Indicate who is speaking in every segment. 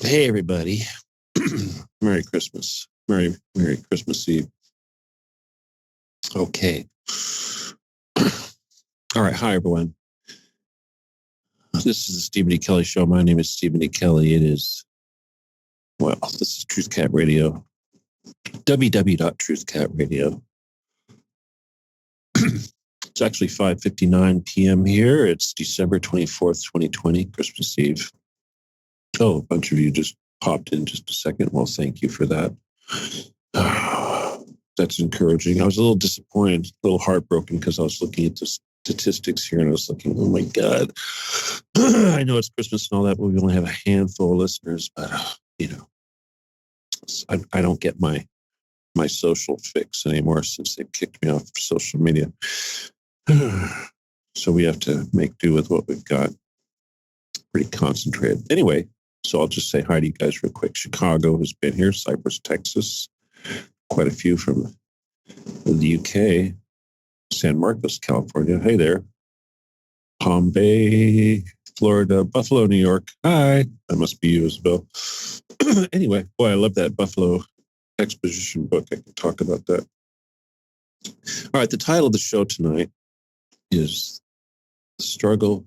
Speaker 1: Hey, everybody. Merry Christmas. Merry Christmas Eve. Okay. All right. Hi, everyone. This is the Stephen E. Kelly Show. My name is Stephen E. Kelly. This is Truth Cat Radio. www.truthcatradio. It's actually 5:59 p.m. here. It's December 24th, 2020, Christmas Eve. Oh, a bunch of you just popped in just a second. Well, thank you for that. That's encouraging. I was a little disappointed, a little heartbroken because I was looking at the statistics here and I was thinking, oh my God, I know it's Christmas and all that, but we only have a handful of listeners. But, I don't get my social fix anymore since they kicked me off of social media. So we have to make do with what we've got. Pretty concentrated. Anyway, so I'll just say hi to you guys real quick. Chicago has been here, Cyprus, Texas, quite a few from the UK, San Marcos, California. Hey there. Palm Bay, Florida, Buffalo, New York. Hi. That must be you as well. Anyway, boy, I love that Buffalo exposition book. I can talk about that. All right, the title of the show tonight is The Struggle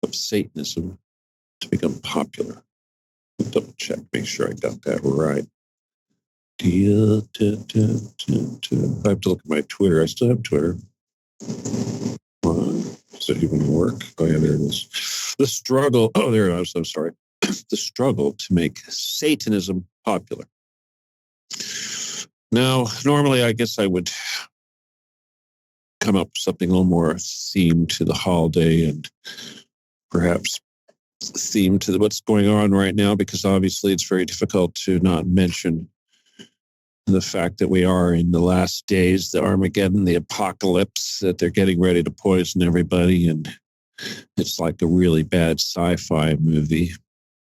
Speaker 1: of Satanism to Become Popular. Double check, make sure I got that right. I have to look at my Twitter. I still have Twitter. Does it even work? Oh, yeah, there it is. The struggle. Oh, there it is. I'm sorry. The struggle to make Satanism popular. Now, normally, I guess I would come up with something a little more themed to the holiday and perhaps themed to what's going on right now, because obviously it's very difficult to not mention the fact that we are in the last days, the Armageddon, the apocalypse, that they're getting ready to poison everybody. And it's like a really bad sci-fi movie.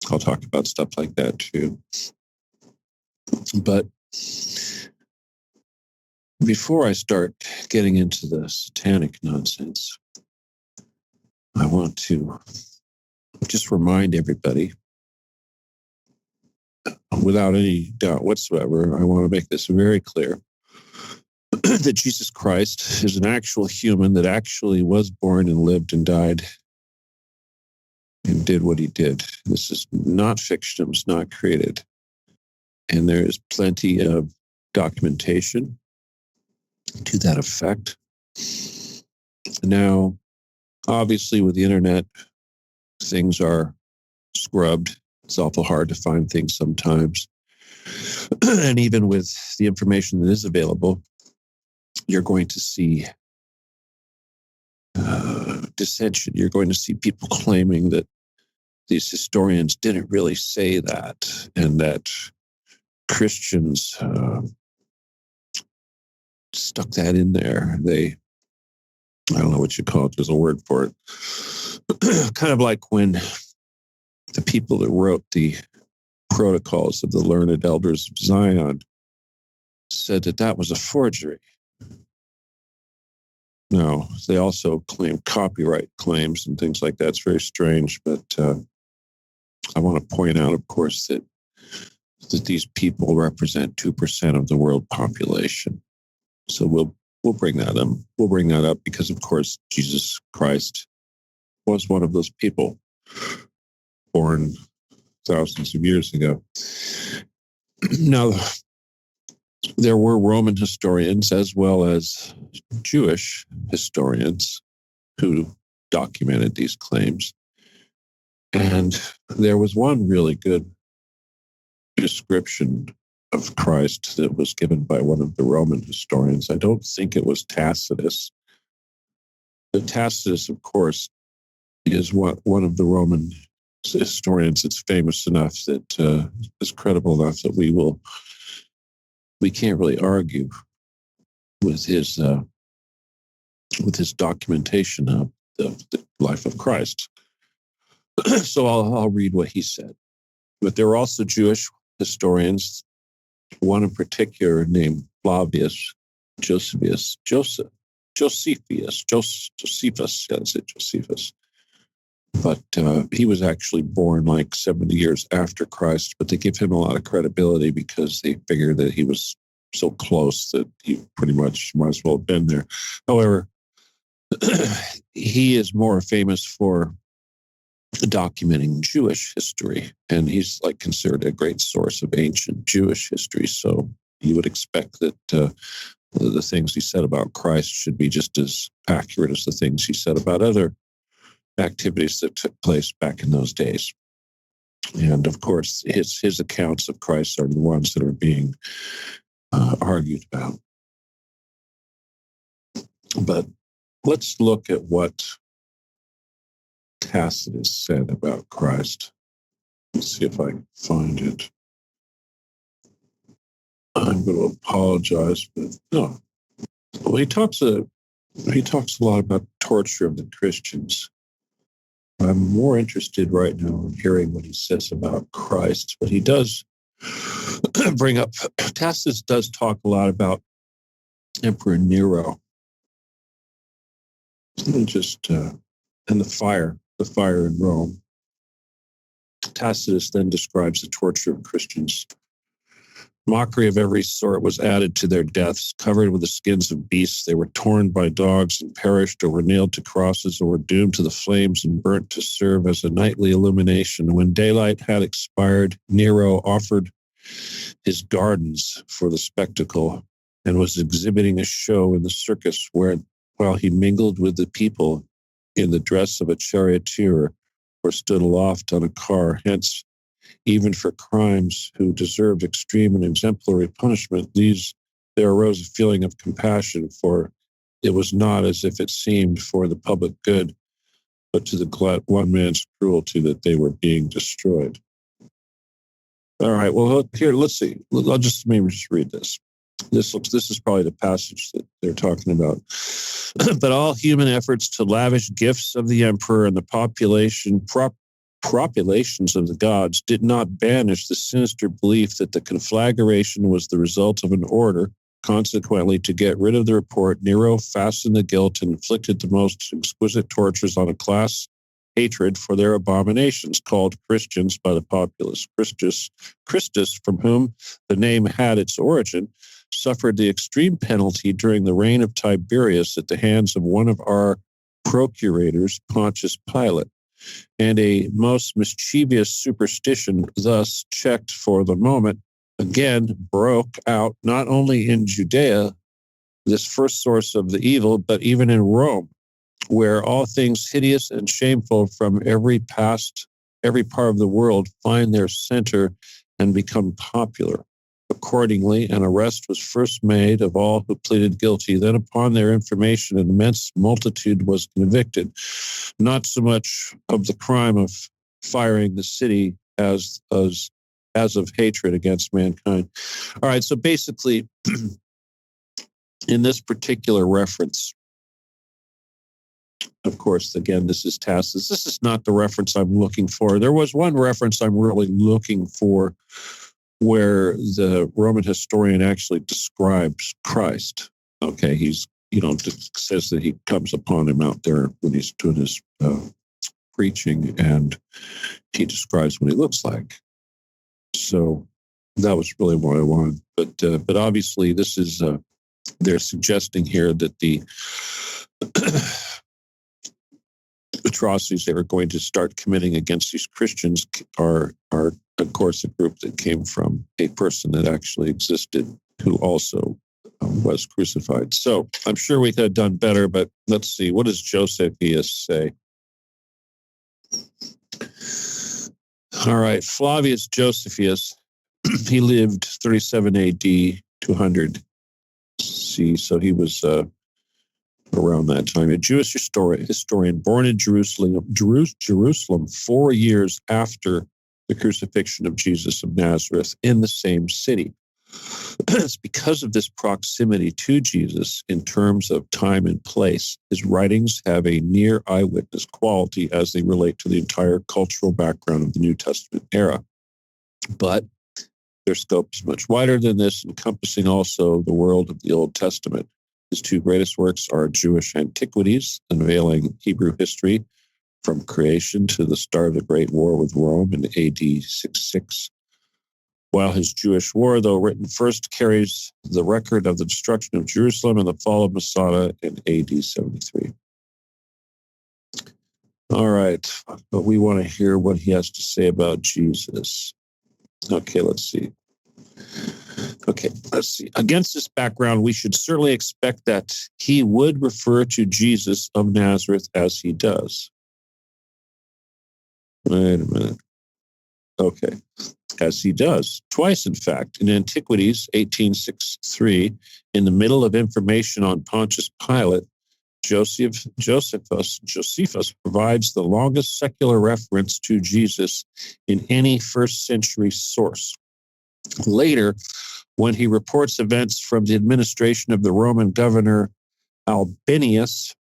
Speaker 1: I'll talk about stuff like that too. But before I start getting into the satanic nonsense, I want to just remind everybody, without any doubt whatsoever, I want to make this very clear, that Jesus Christ is an actual human that actually was born and lived and died and did what he did. This is not fiction. It was not created. And there is plenty of documentation to that effect. Now, obviously, with the internet, things are scrubbed. It's awful hard to find things sometimes. And even with the information that is available, you're going to see dissension. You're going to see people claiming that these historians didn't really say that, and that Christians stuck that in there. I don't know what you call it. There's a word for it. Kind of like when the people that wrote the protocols of the learned elders of Zion said that was a forgery. No, they also claim copyright claims and things like that. It's very strange, but I want to point out, of course, that these people represent 2% of the world population. So we'll bring that up. We'll bring that up because, of course, Jesus Christ was one of those people born thousands of years ago. Now, there were Roman historians as well as Jewish historians who documented these claims. And there was one really good description of Christ that was given by one of the Roman historians. I don't think it was Tacitus. But Tacitus, of course, is one of the Roman historians that's famous enough, that is credible enough that we can't really argue with his documentation of the life of Christ. So I'll read what he said. But there were also Jewish historians, one in particular named Flavius Josephus. But he was actually born like 70 years after Christ, but they give him a lot of credibility because they figure that he was so close that he pretty much might as well have been there. However, he is more famous for documenting Jewish history, and he's like considered a great source of ancient Jewish history. So you would expect that the things he said about Christ should be just as accurate as the things he said about other activities that took place back in those days. And of course, his accounts of Christ are the ones that are being argued about. But let's look at what Tacitus said about Christ. Let's see if I can find it. I'm going to apologize, but no. Well, he talks a lot about torture of the Christians. I'm more interested right now in hearing what he says about Christ, but he does bring up, Tacitus does talk a lot about Emperor Nero. And just, and the fire in Rome. Tacitus then describes the torture of Christians. Mockery of every sort was added to their deaths. Covered with the skins of beasts, they were torn by dogs and perished, or were nailed to crosses, or were doomed to the flames and burnt to serve as a nightly illumination. When daylight had expired, Nero offered his gardens for the spectacle and was exhibiting a show in the circus while he mingled with the people in the dress of a charioteer or stood aloft on a car. Hence, even for crimes who deserved extreme and exemplary punishment, there arose a feeling of compassion, for it was not as if it seemed for the public good, but to the one man's cruelty that they were being destroyed. All right, well, here, let's see. I'll just read this. This is probably the passage that they're talking about. But all human efforts to lavish gifts of the emperor and the populations of the gods did not banish the sinister belief that the conflagration was the result of an order. Consequently, to get rid of the report, Nero fastened the guilt and inflicted the most exquisite tortures on a class hatred for their abominations, called Christians by the populace. Christus, from whom the name had its origin, suffered the extreme penalty during the reign of Tiberius at the hands of one of our procurators, Pontius Pilate. And a most mischievous superstition, thus checked for the moment, again broke out not only in Judea, this first source of the evil, but even in Rome, where all things hideous and shameful from every part of the world find their center and become popular. Accordingly, an arrest was first made of all who pleaded guilty. Then, upon their information, an immense multitude was convicted, not so much of the crime of firing the city as of hatred against mankind. All right, so basically, in this particular reference, of course, again, this is Tacitus. This is not the reference I'm looking for. There was one reference I'm really looking for where the Roman historian actually describes Christ. Okay, he's, says that he comes upon him out there when he's doing his preaching, and he describes what he looks like. So that was really what I wanted. But obviously, this is they're suggesting here that the atrocities they were going to start committing against these Christians are of course, a group that came from a person that actually existed who also was crucified. So I'm sure we could have done better, but let's see. What does Josephus say? All right, Flavius Josephus, he lived 37 AD to 100 C, so he was around that time. A Jewish historian born in Jerusalem 4 years after the crucifixion of Jesus of Nazareth in the same city. It's because of this proximity to Jesus in terms of time and place. His writings have a near eyewitness quality as they relate to the entire cultural background of the New Testament era. But their scope is much wider than this, encompassing also the world of the Old Testament. His two greatest works are Jewish Antiquities, unveiling Hebrew history from creation to the start of the Great War with Rome in AD 66. While his Jewish war, though written first, carries the record of the destruction of Jerusalem and the fall of Masada in AD 73. All right, but we want to hear what he has to say about Jesus. Okay, let's see. Against this background, we should certainly expect that he would refer to Jesus of Nazareth as he does. Wait a minute. Okay. As he does, twice, in fact. In Antiquities, 1863, in the middle of information on Pontius Pilate, Josephus provides the longest secular reference to Jesus in any first century source. Later, when he reports events from the administration of the Roman governor Albinus,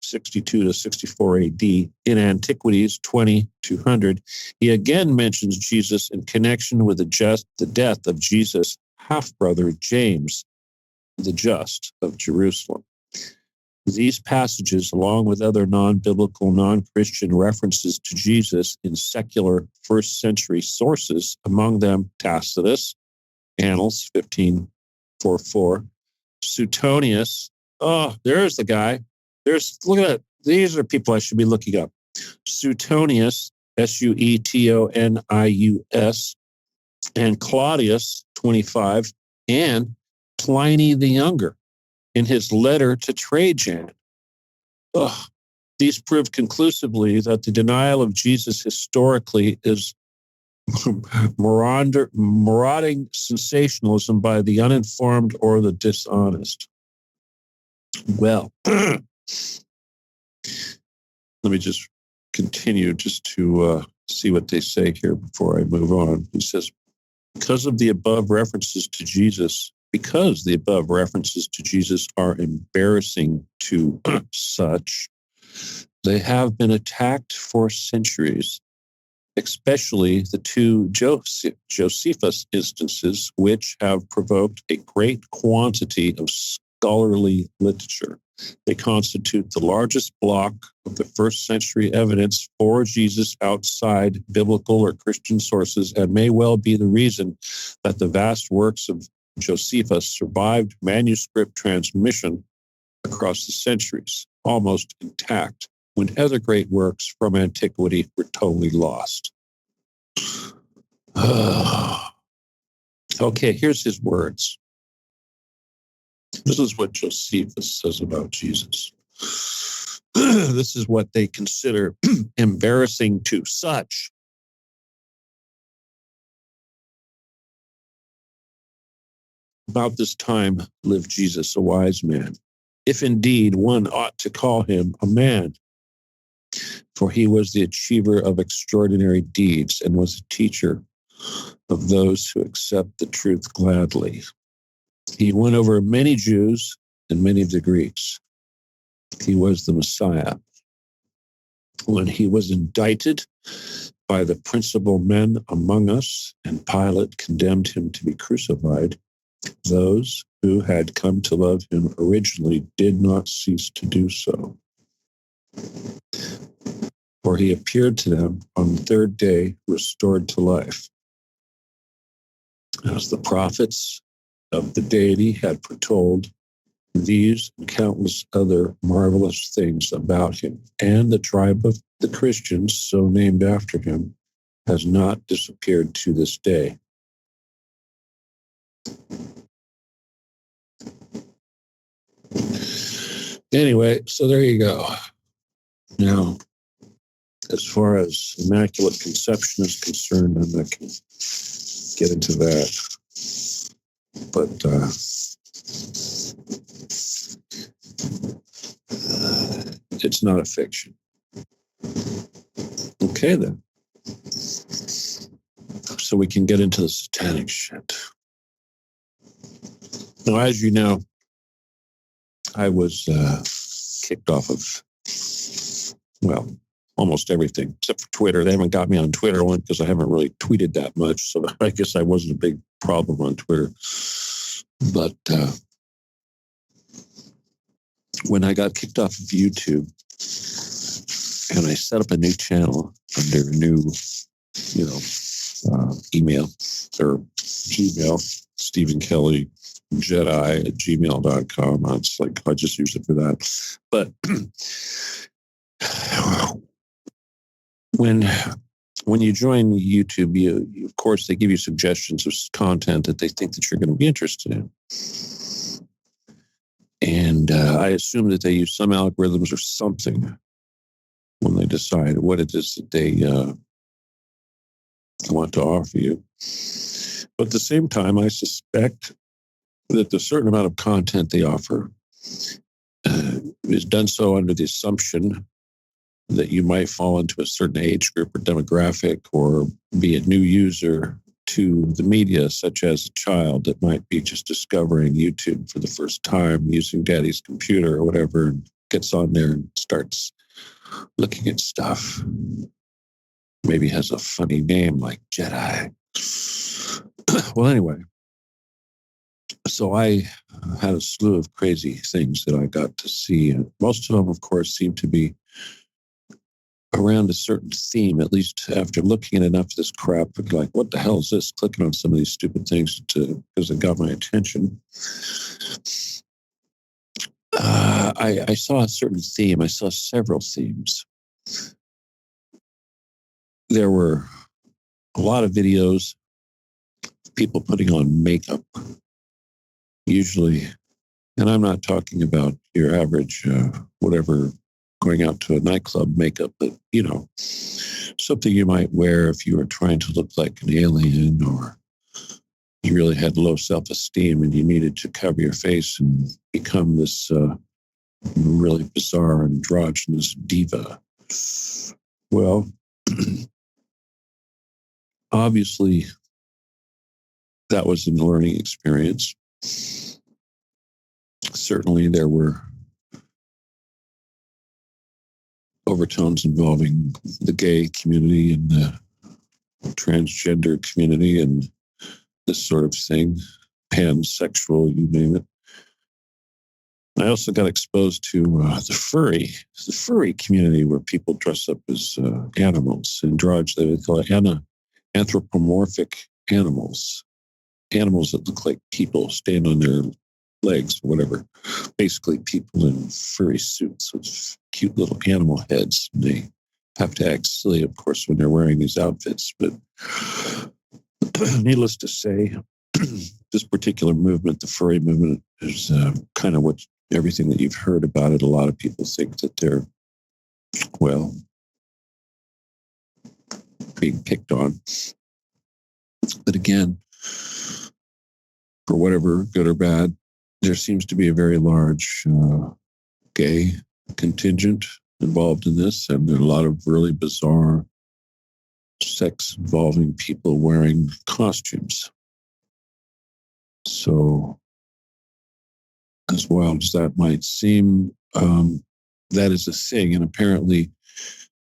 Speaker 1: 62 to 64 AD, in Antiquities 20:200, he again mentions Jesus in connection with the death of Jesus' half-brother James, the Just of Jerusalem. These passages, along with other non-biblical, non-Christian references to Jesus in secular first-century sources, among them Tacitus, Annals 15:44, Suetonius. Oh, there's the guy. Look at that. These are people I should be looking up. Suetonius, Suetonius, and Claudius, 25, and Pliny the Younger in his letter to Trajan. These prove conclusively that the denial of Jesus historically is marauding sensationalism by the uninformed or the dishonest. Well, let me just continue just to see what they say here before I move on. He says, because the above references to Jesus are embarrassing to such, they have been attacked for centuries, especially the two Josephus instances, which have provoked a great quantity of scholarly literature. They constitute the largest block of the first century evidence for Jesus outside biblical or Christian sources, and may well be the reason that the vast works of Josephus survived manuscript transmission across the centuries, almost intact, when other great works from antiquity were totally lost. Okay, here's his words. This is what Josephus says about Jesus. This is what they consider embarrassing to such. About this time lived Jesus, a wise man, if indeed one ought to call him a man, for he was the achiever of extraordinary deeds and was a teacher of those who accept the truth gladly. He won over many Jews and many of the Greeks. He was the Messiah. When he was indicted by the principal men among us, and Pilate condemned him to be crucified, those who had come to love him originally did not cease to do so. For he appeared to them on the third day, restored to life, as the prophets of the deity had foretold these and countless other marvelous things about him. And the tribe of the Christians, so named after him, has not disappeared to this day. Anyway, so there you go. Now, as far as Immaculate Conception is concerned, I'm not going to get into that. But it's not a fiction. Okay, then. So we can get into the satanic shit. Now, as you know, I was kicked off of, well, almost everything, except for Twitter. They haven't got me on Twitter one because I haven't really tweeted that much. So I guess I wasn't a big problem on Twitter. But when I got kicked off of YouTube, and I set up a new channel under a new, email or Gmail, Stephen Kelly Jedi at gmail.com. It's like I just use it for that. But when you join YouTube, you of course they give you suggestions of content that they think that you're going to be interested in. And I assume that they use some algorithms or something when they decide what it is that they want to offer you. But at the same time, I suspect that the certain amount of content they offer is done so under the assumption that you might fall into a certain age group or demographic or be a new user to the media, such as a child that might be just discovering YouTube for the first time using daddy's computer or whatever, and gets on there and starts looking at stuff. Maybe has a funny name like Jedi. Well, anyway, so I had a slew of crazy things that I got to see. And most of them, of course, seem to be around a certain theme, at least after looking at enough of this crap. Like, what the hell is this? Clicking on some of these stupid things because it got my attention. I saw a certain theme. I saw several themes. There were a lot of videos of people putting on makeup, usually, and I'm not talking about your average, whatever, going out to a nightclub makeup, but, something you might wear if you were trying to look like an alien, or you really had low self-esteem and you needed to cover your face and become this really bizarre androgynous diva. Well, obviously, that was a learning experience. Certainly, there were overtones involving the gay community and the transgender community and this sort of thing, pansexual, you name it. I also got exposed to the furry community, where people dress up as animals, they call it anthropomorphic animals that look like people, stand on their legs or whatever. Basically, people in furry suits with cute little animal heads. And they have to act silly, of course, when they're wearing these outfits. But needless to say, this particular movement, the furry movement, is kind of what everything that you've heard about it. A lot of people think that they're, well, being picked on. But again, for whatever, good or bad, there seems to be a very large gay contingent involved in this, and there are a lot of really bizarre sex-involving people wearing costumes. So, as wild as that might seem, that is a thing, and apparently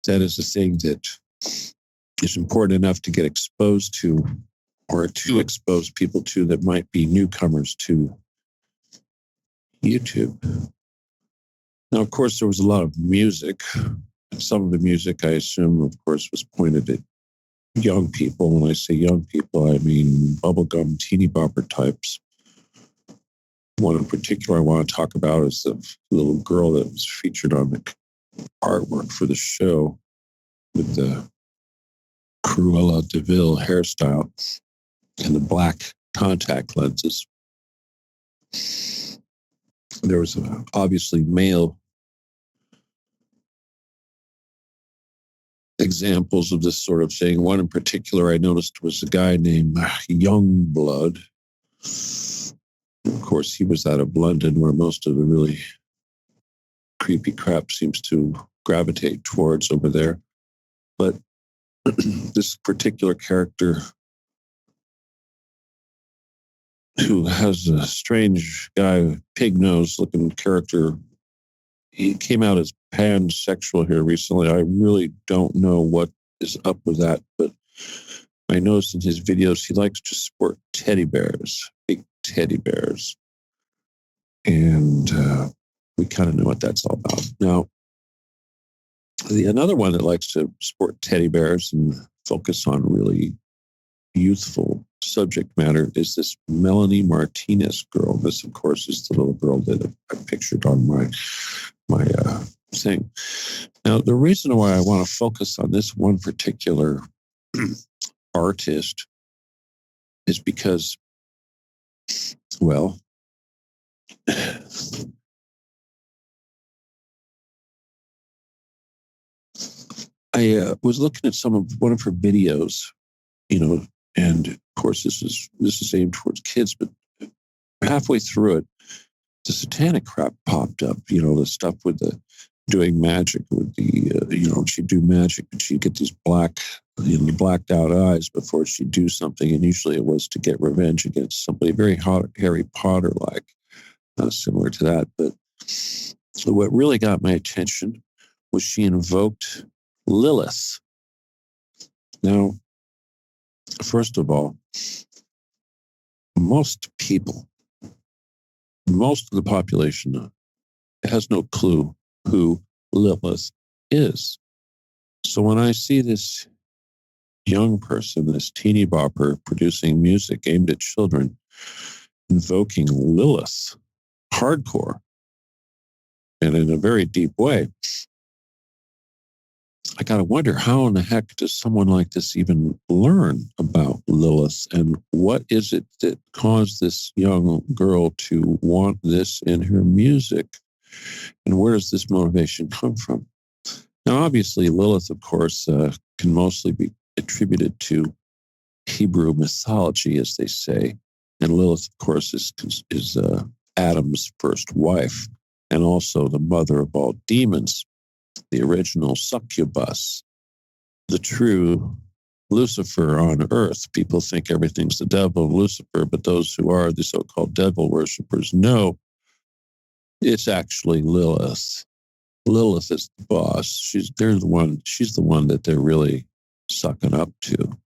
Speaker 1: that is a thing that is important enough to get exposed to, or to expose people to that might be newcomers to YouTube. Now, of course, there was a lot of music. Some of the music, I assume, of course, was pointed at young people. When I say young people, I mean bubblegum teeny bopper types. One in particular I want to talk about is the little girl that was featured on the artwork for the show with the Cruella de Vil hairstyle and the black contact lenses. There was obviously male examples of this sort of thing. One in particular I noticed was a guy named Youngblood. Of course, he was out of London, where most of the really creepy crap seems to gravitate towards over there. But this particular character, who has a strange guy, pig nose looking character, he came out as pansexual here recently. I really don't know what is up with that, but I noticed in his videos he likes to sport teddy bears, big teddy bears. And we kind of know what that's all about. Now, Another one that likes to sport teddy bears and focus on really youthful subject matter is this Melanie Martinez girl. This, of course, is the little girl that I pictured on my thing. Now, the reason why I want to focus on this one particular artist is because, well, I was looking at one of her videos, and of course this is aimed towards kids, but halfway through it, the satanic crap popped up. The stuff with the doing magic with the she'd do magic and she'd get these blacked out eyes before she'd do something, and usually it was to get revenge against somebody very Harry Potter like, similar to that. But so what really got my attention was she invoked Lilith. Now, first of all, most of the population has no clue who Lilith is. So when I see this young person, this teeny bopper producing music aimed at children, invoking Lilith hardcore and in a very deep way, I got to wonder, how in the heck does someone like this even learn about Lilith? And what is it that caused this young girl to want this in her music? And where does this motivation come from? Now, obviously, Lilith, of course, can mostly be attributed to Hebrew mythology, as they say. And Lilith, of course, is Adam's first wife and also the mother of all demons, the original succubus, the true Lucifer on earth. People think everything's the devil and Lucifer, but those who are the so-called devil worshippers know it's actually Lilith. Lilith is the boss. She's the one that they're really sucking up to. Of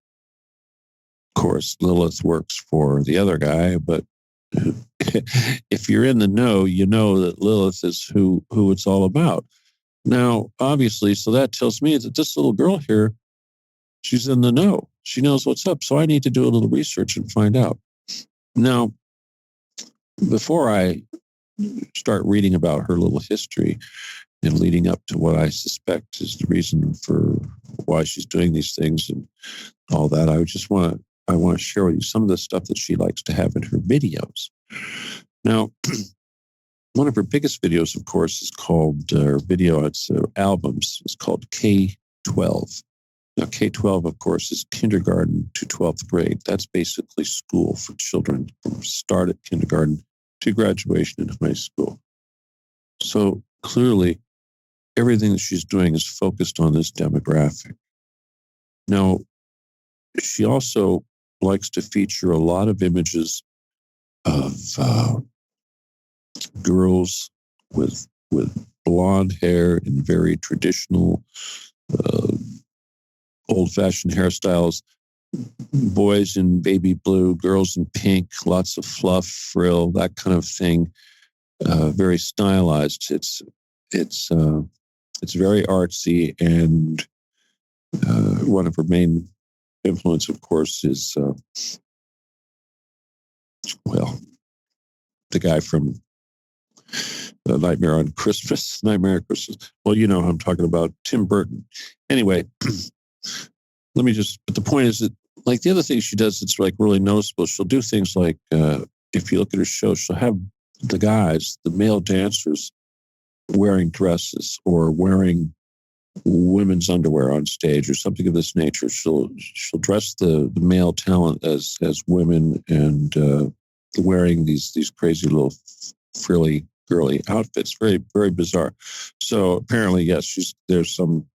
Speaker 1: course, Lilith works for the other guy, but if you're in the know, you know that Lilith is who it's all about. Now, obviously, so that tells me that this little girl here, she's in the know. She knows what's up. So I need to do a little research and find out. Now, before I start reading about her little history and leading up to what I suspect is the reason for why she's doing these things and all that, I want to share with you some of the stuff that she likes to have in her videos. Now, one of her biggest videos, of course, is called albums. It's called K-12. Now, K-12, of course, is kindergarten to 12th grade. That's basically school for children from start at kindergarten to graduation in high school. So clearly, everything that she's doing is focused on this demographic. Now, she also likes to feature a lot of images of girls with blonde hair and very traditional, old-fashioned hairstyles, boys in baby blue, girls in pink, lots of fluff, frill, that kind of thing. Very stylized. It's very artsy, and one of her main influence, of course, is the guy from Nightmare on Christmas. Well, you know who I'm talking about, Tim Burton. Anyway, but the point is that, like, the other thing she does that's like really noticeable, she'll do things like, if you look at her show, she'll have the male dancers, wearing dresses or wearing women's underwear on stage or something of this nature. She'll dress the male talent as women and wearing these crazy little frilly girly outfits. Very, very bizarre. So apparently, yes, there's some,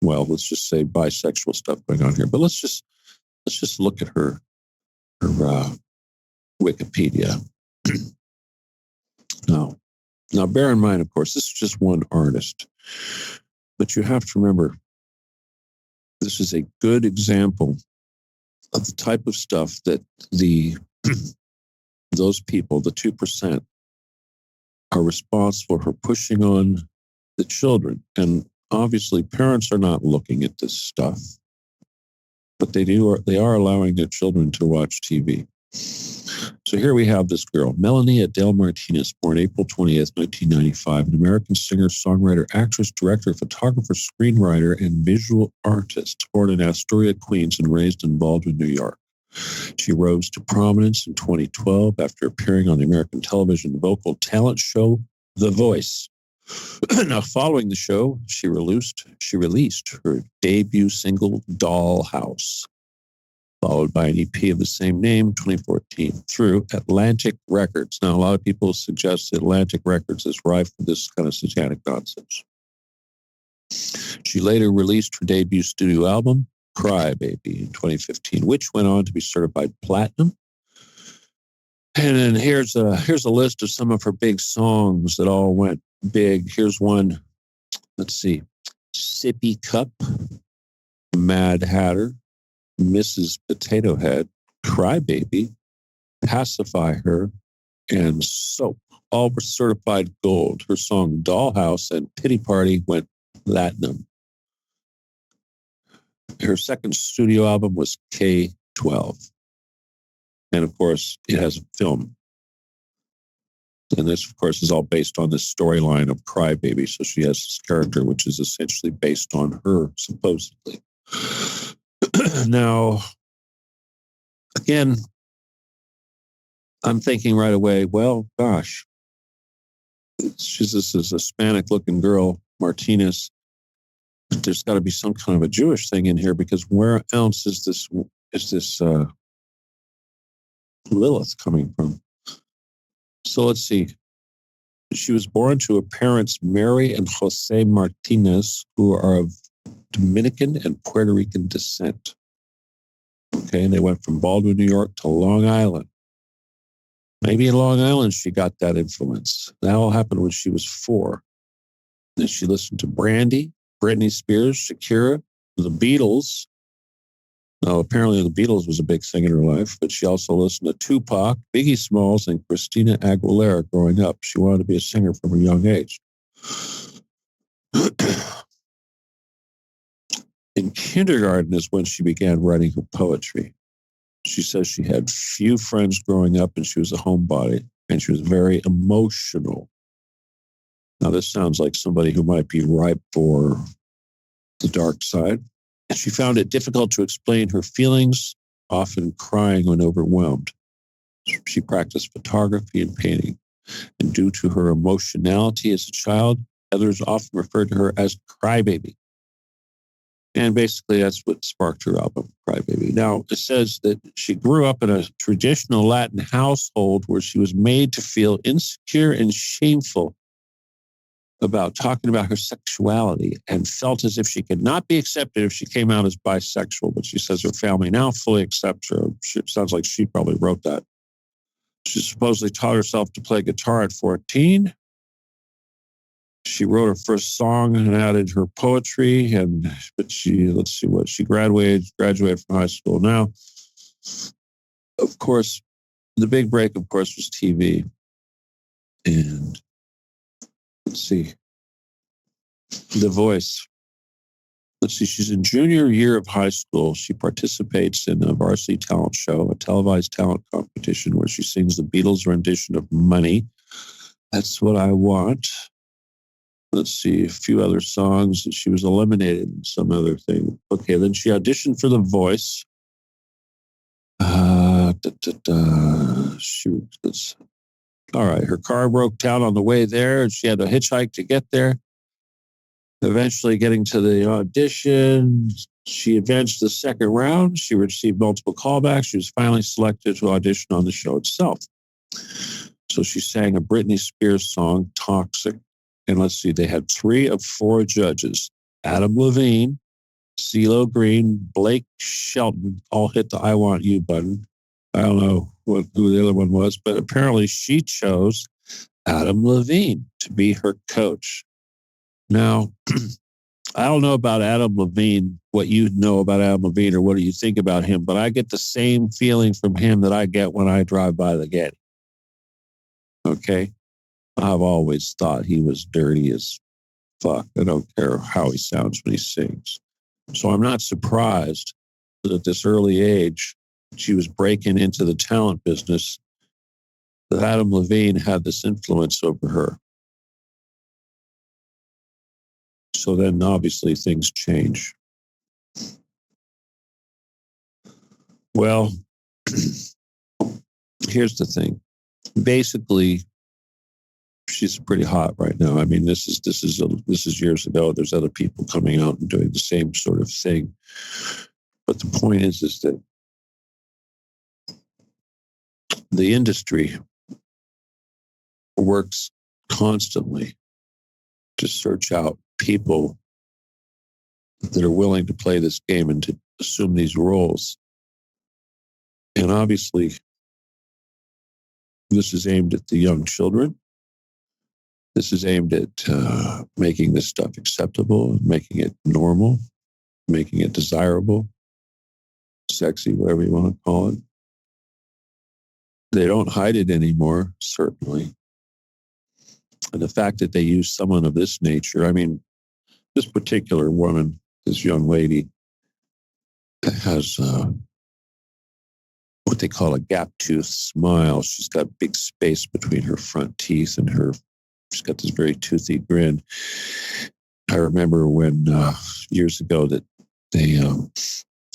Speaker 1: well, let's just say bisexual stuff going on here. But let's just look at her Wikipedia. Now, bear in mind, of course, this is just one artist. But you have to remember, this is a good example of the type of stuff that those people, the 2%, are responsible for pushing on the children. And obviously, parents are not looking at this stuff, but they are allowing their children to watch TV. So here we have this girl, Melanie Adele Martinez, born April 20th, 1995, an American singer, songwriter, actress, director, photographer, screenwriter, and visual artist, born in Astoria, Queens, and raised in Baldwin, New York. She rose to prominence in 2012 after appearing on the American television vocal talent show, The Voice. Now, following the show, she released her debut single, Dollhouse, followed by an EP of the same name, 2014, through Atlantic Records. Now, a lot of people suggest that Atlantic Records is rife for this kind of satanic nonsense. She later released her debut studio album, Cry Baby, in 2015, which went on to be certified platinum. And then here's a list of some of her big songs that all went big. Here's one. Let's see. Sippy Cup, Mad Hatter, Mrs. Potato Head, Cry Baby, Pacify Her, and Soap. All were certified gold. Her song Dollhouse and Pity Party went platinum. Her second studio album was K-12. And of course, it has a film. And this, of course, is all based on the storyline of Cry Baby. So she has this character, which is essentially based on her, supposedly. Now, again, I'm thinking right away, well, gosh, this is a Hispanic-looking girl, Martinez. There's got to be some kind of a Jewish thing in here, because where else is this Lilith coming from? So let's see. She was born to her parents, Mary and Jose Martinez, who are of Dominican and Puerto Rican descent. Okay, and they went from Baldwin, New York to Long Island. Maybe in Long Island she got that influence. That all happened when she was 4. Then she listened to Brandy, Britney Spears, Shakira, the Beatles. Now, apparently the Beatles was a big thing in her life, but she also listened to Tupac, Biggie Smalls, and Christina Aguilera growing up. She wanted to be a singer from a young age. In kindergarten is when she began writing her poetry. She says she had few friends growing up and she was a homebody, and she was very emotional. Now, this sounds like somebody who might be ripe for the dark side. She found it difficult to explain her feelings, often crying when overwhelmed. She practiced photography and painting, and due to her emotionality as a child, others often referred to her as Crybaby. And basically, that's what sparked her album, Crybaby. Now, it says that she grew up in a traditional Latin household where she was made to feel insecure and shameful about talking about her sexuality, and felt as if she could not be accepted if she came out as bisexual. But she says her family now fully accepts her. It sounds like she probably wrote that. She supposedly taught herself to play guitar at 14. She wrote her first song and added her poetry. But she graduated from high school. Now, of course, the big break, of course, was TV. And let's see, The Voice. Let's see, she's in junior year of high school. She participates in a varsity talent show, a televised talent competition where she sings the Beatles' rendition of Money. That's What I Want. Let's see, a few other songs. She was eliminated in some other thing. Okay, then she auditioned for The Voice. All right, her car broke down on the way there, and she had to hitchhike to get there. Eventually getting to the audition, she advanced to the second round. She received multiple callbacks. She was finally selected to audition on the show itself. So she sang a Britney Spears song, Toxic. And let's see, they had 3 of 4 judges. Adam Levine, CeeLo Green, Blake Shelton all hit the I Want You button. I don't know who the other one was, but apparently she chose Adam Levine to be her coach. Now, I don't know about Adam Levine, what you know about Adam Levine or what do you think about him, but I get the same feeling from him that I get when I drive by the Getty. Okay? I've always thought he was dirty as fuck, I don't care how he sounds when he sings. So I'm not surprised that at this early age, she was breaking into the talent business, that Adam Levine had this influence over her. So then obviously things change. Well, here's the thing. Basically, she's pretty hot right now. I mean, this is years ago. There's other people coming out and doing the same sort of thing. But the point is that the industry works constantly to search out people that are willing to play this game and to assume these roles. And obviously, this is aimed at the young children. This is aimed at making this stuff acceptable, making it normal, making it desirable, sexy, whatever you want to call it. They don't hide it anymore, certainly. And the fact that they use someone of this nature, I mean, this particular woman, this young lady, has what they call a gap-tooth smile. She's got big space between her front teeth and she's got this very toothy grin. I remember when years ago that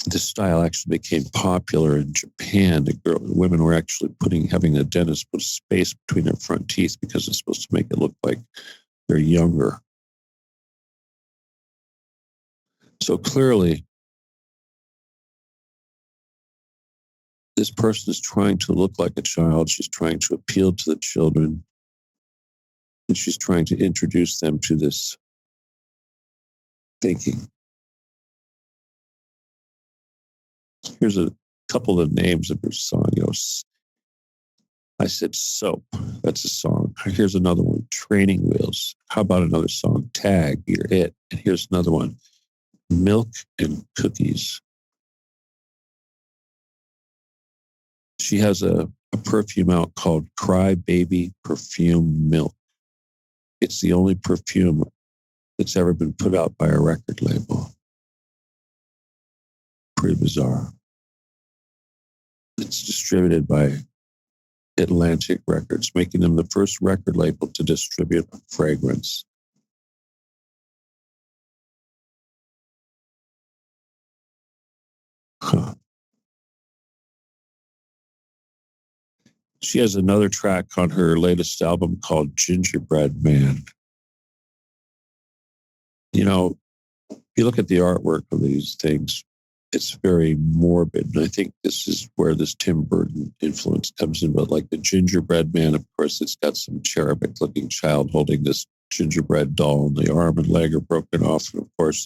Speaker 1: this style actually became popular in Japan. Women were actually having a dentist put space between their front teeth because it's supposed to make it look like they're younger. So clearly, this person is trying to look like a child. She's trying to appeal to the children. And she's trying to introduce them to this thinking. Here's a couple of names of her song. I said Soap. That's a song. Here's another one, Training Wheels. How about another song, Tag, You're It. And here's another one, Milk and Cookies. She has a perfume out called Cry Baby Perfume Milk. It's the only perfume that's ever been put out by a record label. Pretty bizarre. It's distributed by Atlantic Records, making them the first record label to distribute a fragrance. Huh. She has another track on her latest album called Gingerbread Man. You know, if you look at the artwork of these things, it's very morbid. And I think this is where this Tim Burton influence comes in. But like the Gingerbread Man, of course, it's got some cherubic looking child holding this gingerbread doll, and the arm and leg are broken off. And of course,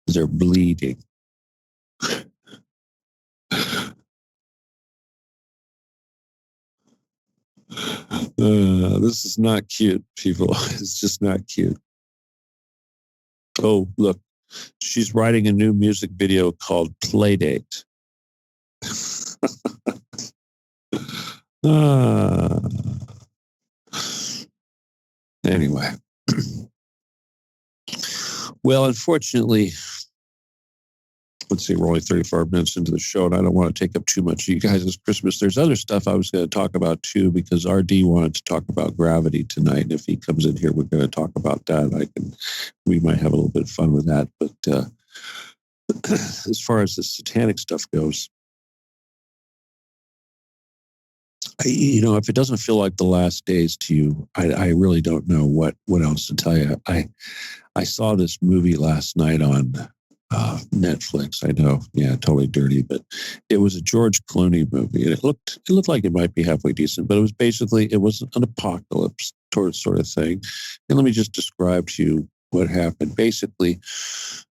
Speaker 1: they're bleeding. This is not cute, people. It's just not cute. Oh, look, she's writing a new music video called Playdate. Anyway. Well, unfortunately, let's see, we're only 35 minutes into the show, and I don't want to take up too much of you guys this Christmas. There's other stuff I was going to talk about, too, because RD wanted to talk about gravity tonight. And if he comes in here, we're going to talk about that. We might have a little bit of fun with that. But as far as the satanic stuff goes, if it doesn't feel like the last days to you, I really don't know what else to tell you. I saw this movie last night on Netflix. I know, yeah, totally dirty, but it was a George Clooney movie, and it looked like it might be halfway decent, but it was an apocalypse sort of thing. And let me just describe to you what happened. Basically,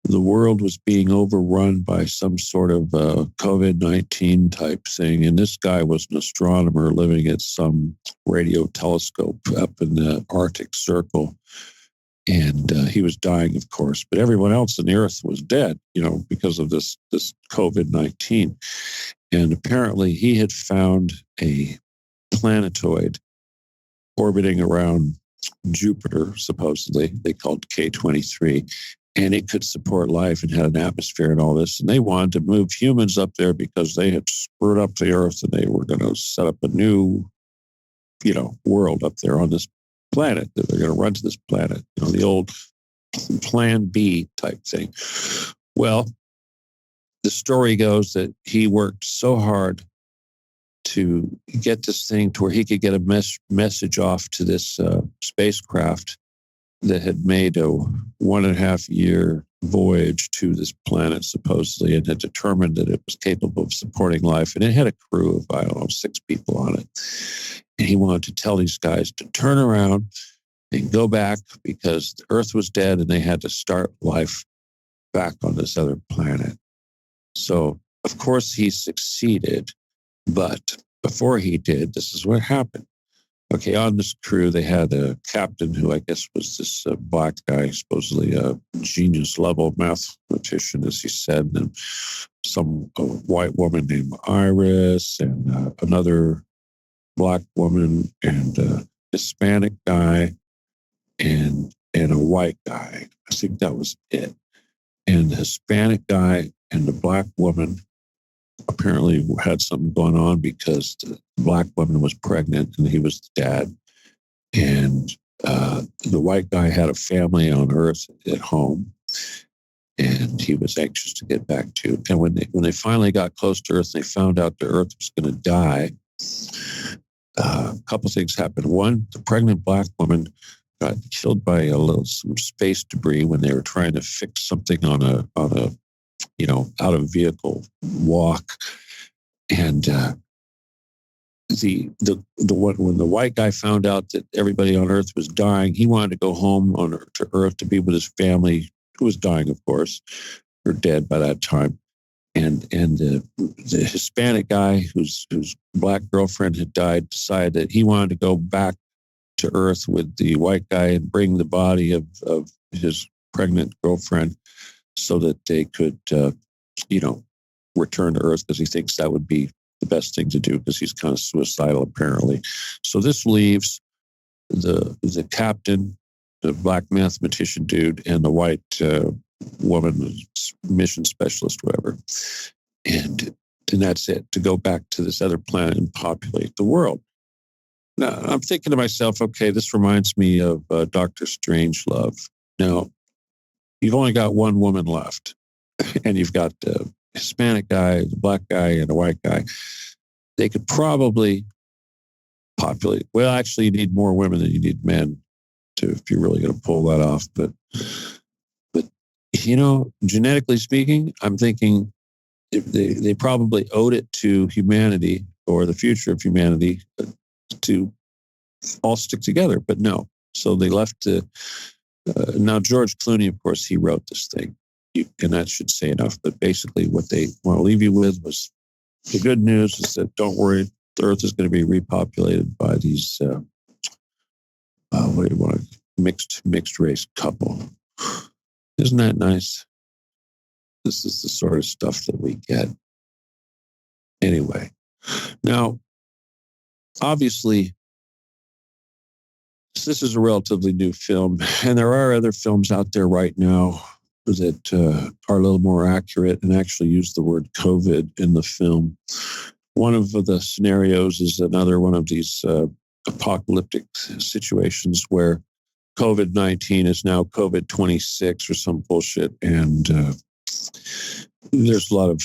Speaker 1: the world was being overrun by some sort of COVID-19 type thing, and this guy was an astronomer living at some radio telescope up in the Arctic Circle. And he was dying, of course, but everyone else on the Earth was dead, because of this COVID-19. And apparently he had found a planetoid orbiting around Jupiter, supposedly, they called K-23, and it could support life and had an atmosphere and all this. And they wanted to move humans up there because they had screwed up the Earth and they were going to set up a new, world up there on this planet that they're going to run to this planet, the old Plan B type thing. Well, the story goes that he worked so hard to get this thing to where he could get a message off to this spacecraft that had made a 1.5 year voyage to this planet, supposedly, and had determined that it was capable of supporting life. And it had a crew of, 6 people on it. And he wanted to tell these guys to turn around and go back because the Earth was dead and they had to start life back on this other planet. So, of course, he succeeded. But before he did, this is what happened. Okay, on this crew, they had a captain who I guess was this black guy, supposedly a genius-level mathematician, as he said, and some white woman named Iris, and another black woman, and a Hispanic guy, and a white guy. I think that was it. And the Hispanic guy and the black woman apparently had something going on because the black woman was pregnant and he was the dad. And the white guy had a family on Earth at home, and he was anxious to get back to. And when they finally got close to Earth, and they found out the Earth was going to die. A couple things happened. One, the pregnant black woman got killed by some space debris when they were trying to fix something on a out of vehicle walk. And when the white guy found out that everybody on Earth was dying, he wanted to go home to Earth to be with his family, who was dying, of course, or dead by that time. And the Hispanic guy whose black girlfriend had died decided that he wanted to go back to Earth with the white guy and bring the body of his pregnant girlfriend so that they could, return to Earth, because he thinks that would be the best thing to do because he's kind of suicidal, apparently. So this leaves the captain, the black mathematician dude, and the white woman, mission specialist, whatever. And that's it, to go back to this other planet and populate the world. Now, I'm thinking to myself, okay, this reminds me of Dr. Strangelove. Now, you've only got one woman left, and you've got the Hispanic guy, the black guy, and the white guy. They could probably populate. Well, actually, you need more women than you need men if you're really going to pull that off. But genetically speaking, I'm thinking if they probably owed it to humanity or the future of humanity to all stick together. But no. So they left now George Clooney, of course, he wrote this thing. And that should say enough. But basically what they want to leave you with was the good news is that don't worry, the Earth is going to be repopulated by these, mixed race couple. Isn't that nice? This is the sort of stuff that we get. Anyway, now, obviously, this is a relatively new film, and there are other films out there right now that are a little more accurate and actually use the word COVID in the film. One of the scenarios is another one of these apocalyptic situations where COVID-19 is now COVID-26 or some bullshit, and there's a lot of,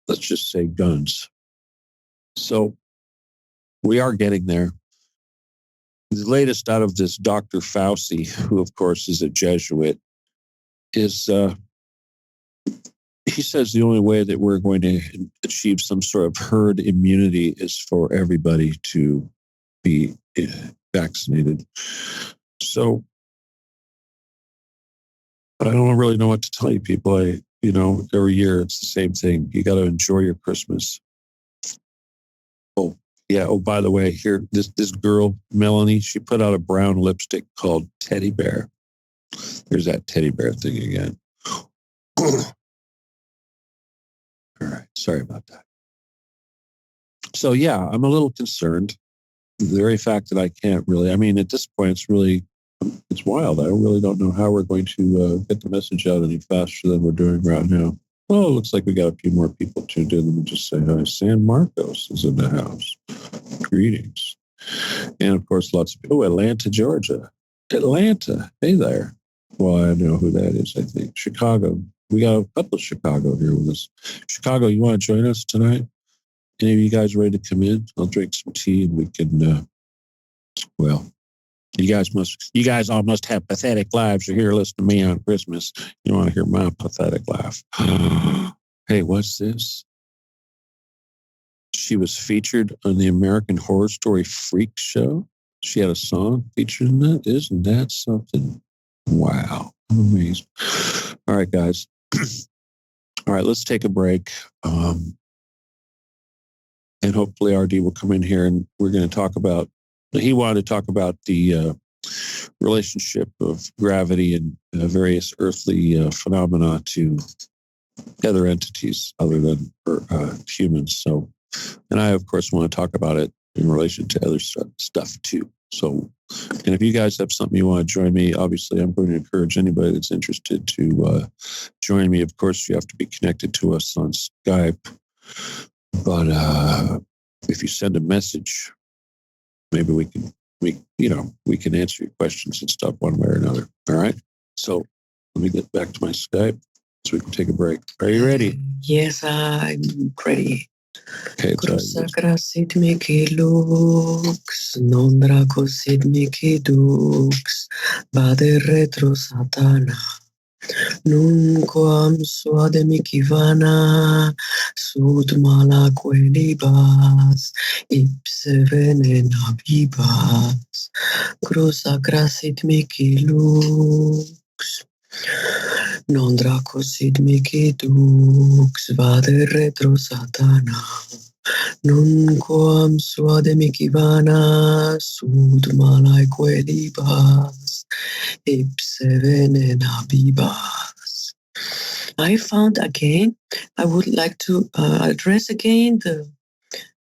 Speaker 1: let's just say, guns. So we are getting there. The latest out of this Dr. Fauci, who, of course, is a Jesuit, is he says the only way that we're going to achieve some sort of herd immunity is for everybody to be vaccinated. So, but I don't really know what to tell you people. Every year it's the same thing. You got to enjoy your Christmas. Oh, yeah. Oh, by the way, here, this girl, Melanie, she put out a brown lipstick called Teddy Bear. There's that teddy bear thing again. All right. Sorry about that. So, yeah, I'm a little concerned. The very fact that I can't really, at this point, it's really It's wild. I really don't know how we're going to get the message out any faster than we're doing right now. Oh, it looks like we got a few more people tuned in. Let me just say hi. San Marcos is in the house. Greetings. And, of course, lots of people. Oh, Atlanta, Georgia. Atlanta. Hey there. Well, I know who that is, I think. Chicago. We got a couple of Chicago here with us. Chicago, you want to join us tonight? Any of you guys ready to come in? I'll drink some tea and we can, well, you guys all must have pathetic lives. You're here listening to me on Christmas. You want to hear my pathetic laugh. Hey, what's this? She was featured on the American Horror Story Freak Show. She had a song featured in that. Isn't that something? Wow. I'm amazed. All right, guys. All right, let's take a break. And hopefully RD will come in here and we're going to talk about, he wanted to talk about the relationship of gravity and various earthly phenomena to other entities other than humans. So, and I, of course, want to talk about it in relation to other stuff too. So, and if you guys have something you want to join me, obviously I'm going to encourage anybody that's interested to join me. Of course, you have to be connected to us on Skype. But if you send a message, maybe we can answer your questions and stuff one way or another. All right. So let me get back to my Skype so we can take a break. Are you ready?
Speaker 2: Yes, I'm ready.
Speaker 1: Okay.
Speaker 2: Crosacra sit me lux, non draco sit me dux, bade retro satana. Nunquam suademi vana, sud mala quelibas, ipse venena vibas. Crosacra sit me lux. Non draco sit mihi dux, vade retro satana. Nunquam suade mihi vana, sud malae quelibas, ipse venena vibas. I found again, I would like to address again the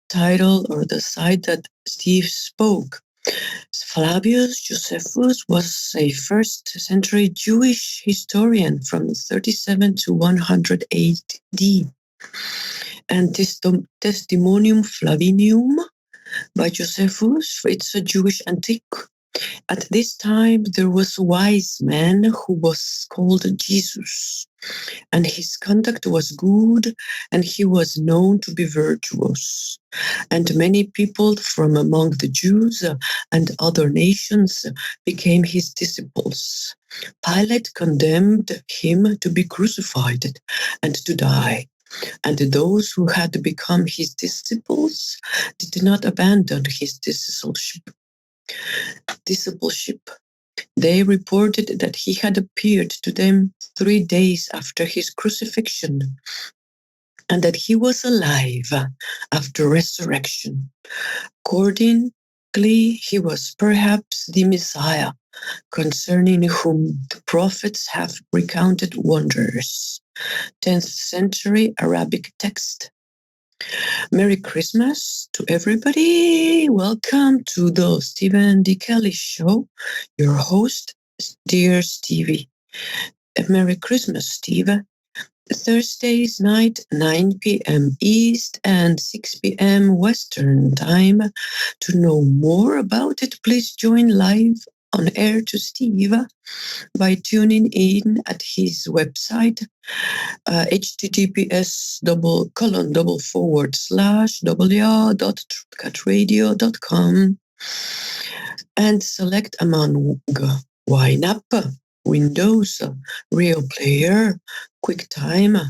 Speaker 2: title or the site that Steve spoke. Flavius Josephus was a first-century Jewish historian from 37 to 100 AD, and Testimonium Flavianum by Josephus, it's a Jewish antique. At this time, there was a wise man who was called Jesus, and his conduct was good, and he was known to be virtuous. And many people from among the Jews and other nations became his disciples. Pilate condemned him to be crucified and to die. And those who had become his disciples did not abandon his discipleship. They reported that he had appeared to them 3 days after his crucifixion, and that he was alive after resurrection. Accordingly, he was perhaps the Messiah, concerning whom the prophets have recounted wonders. 10th century Arabic text. Merry Christmas to everybody. Welcome to the Stephen D. Kelly Show. Your host, dear Stevie. Merry Christmas, Steve. Thursdays night, 9 p.m. East and 6 p.m. Western Time. To know more about it, please join live on air to Steve by tuning in at his website, https://www.truthcutradio.com, and select among YNAB, Windows, Real Player, QuickTime.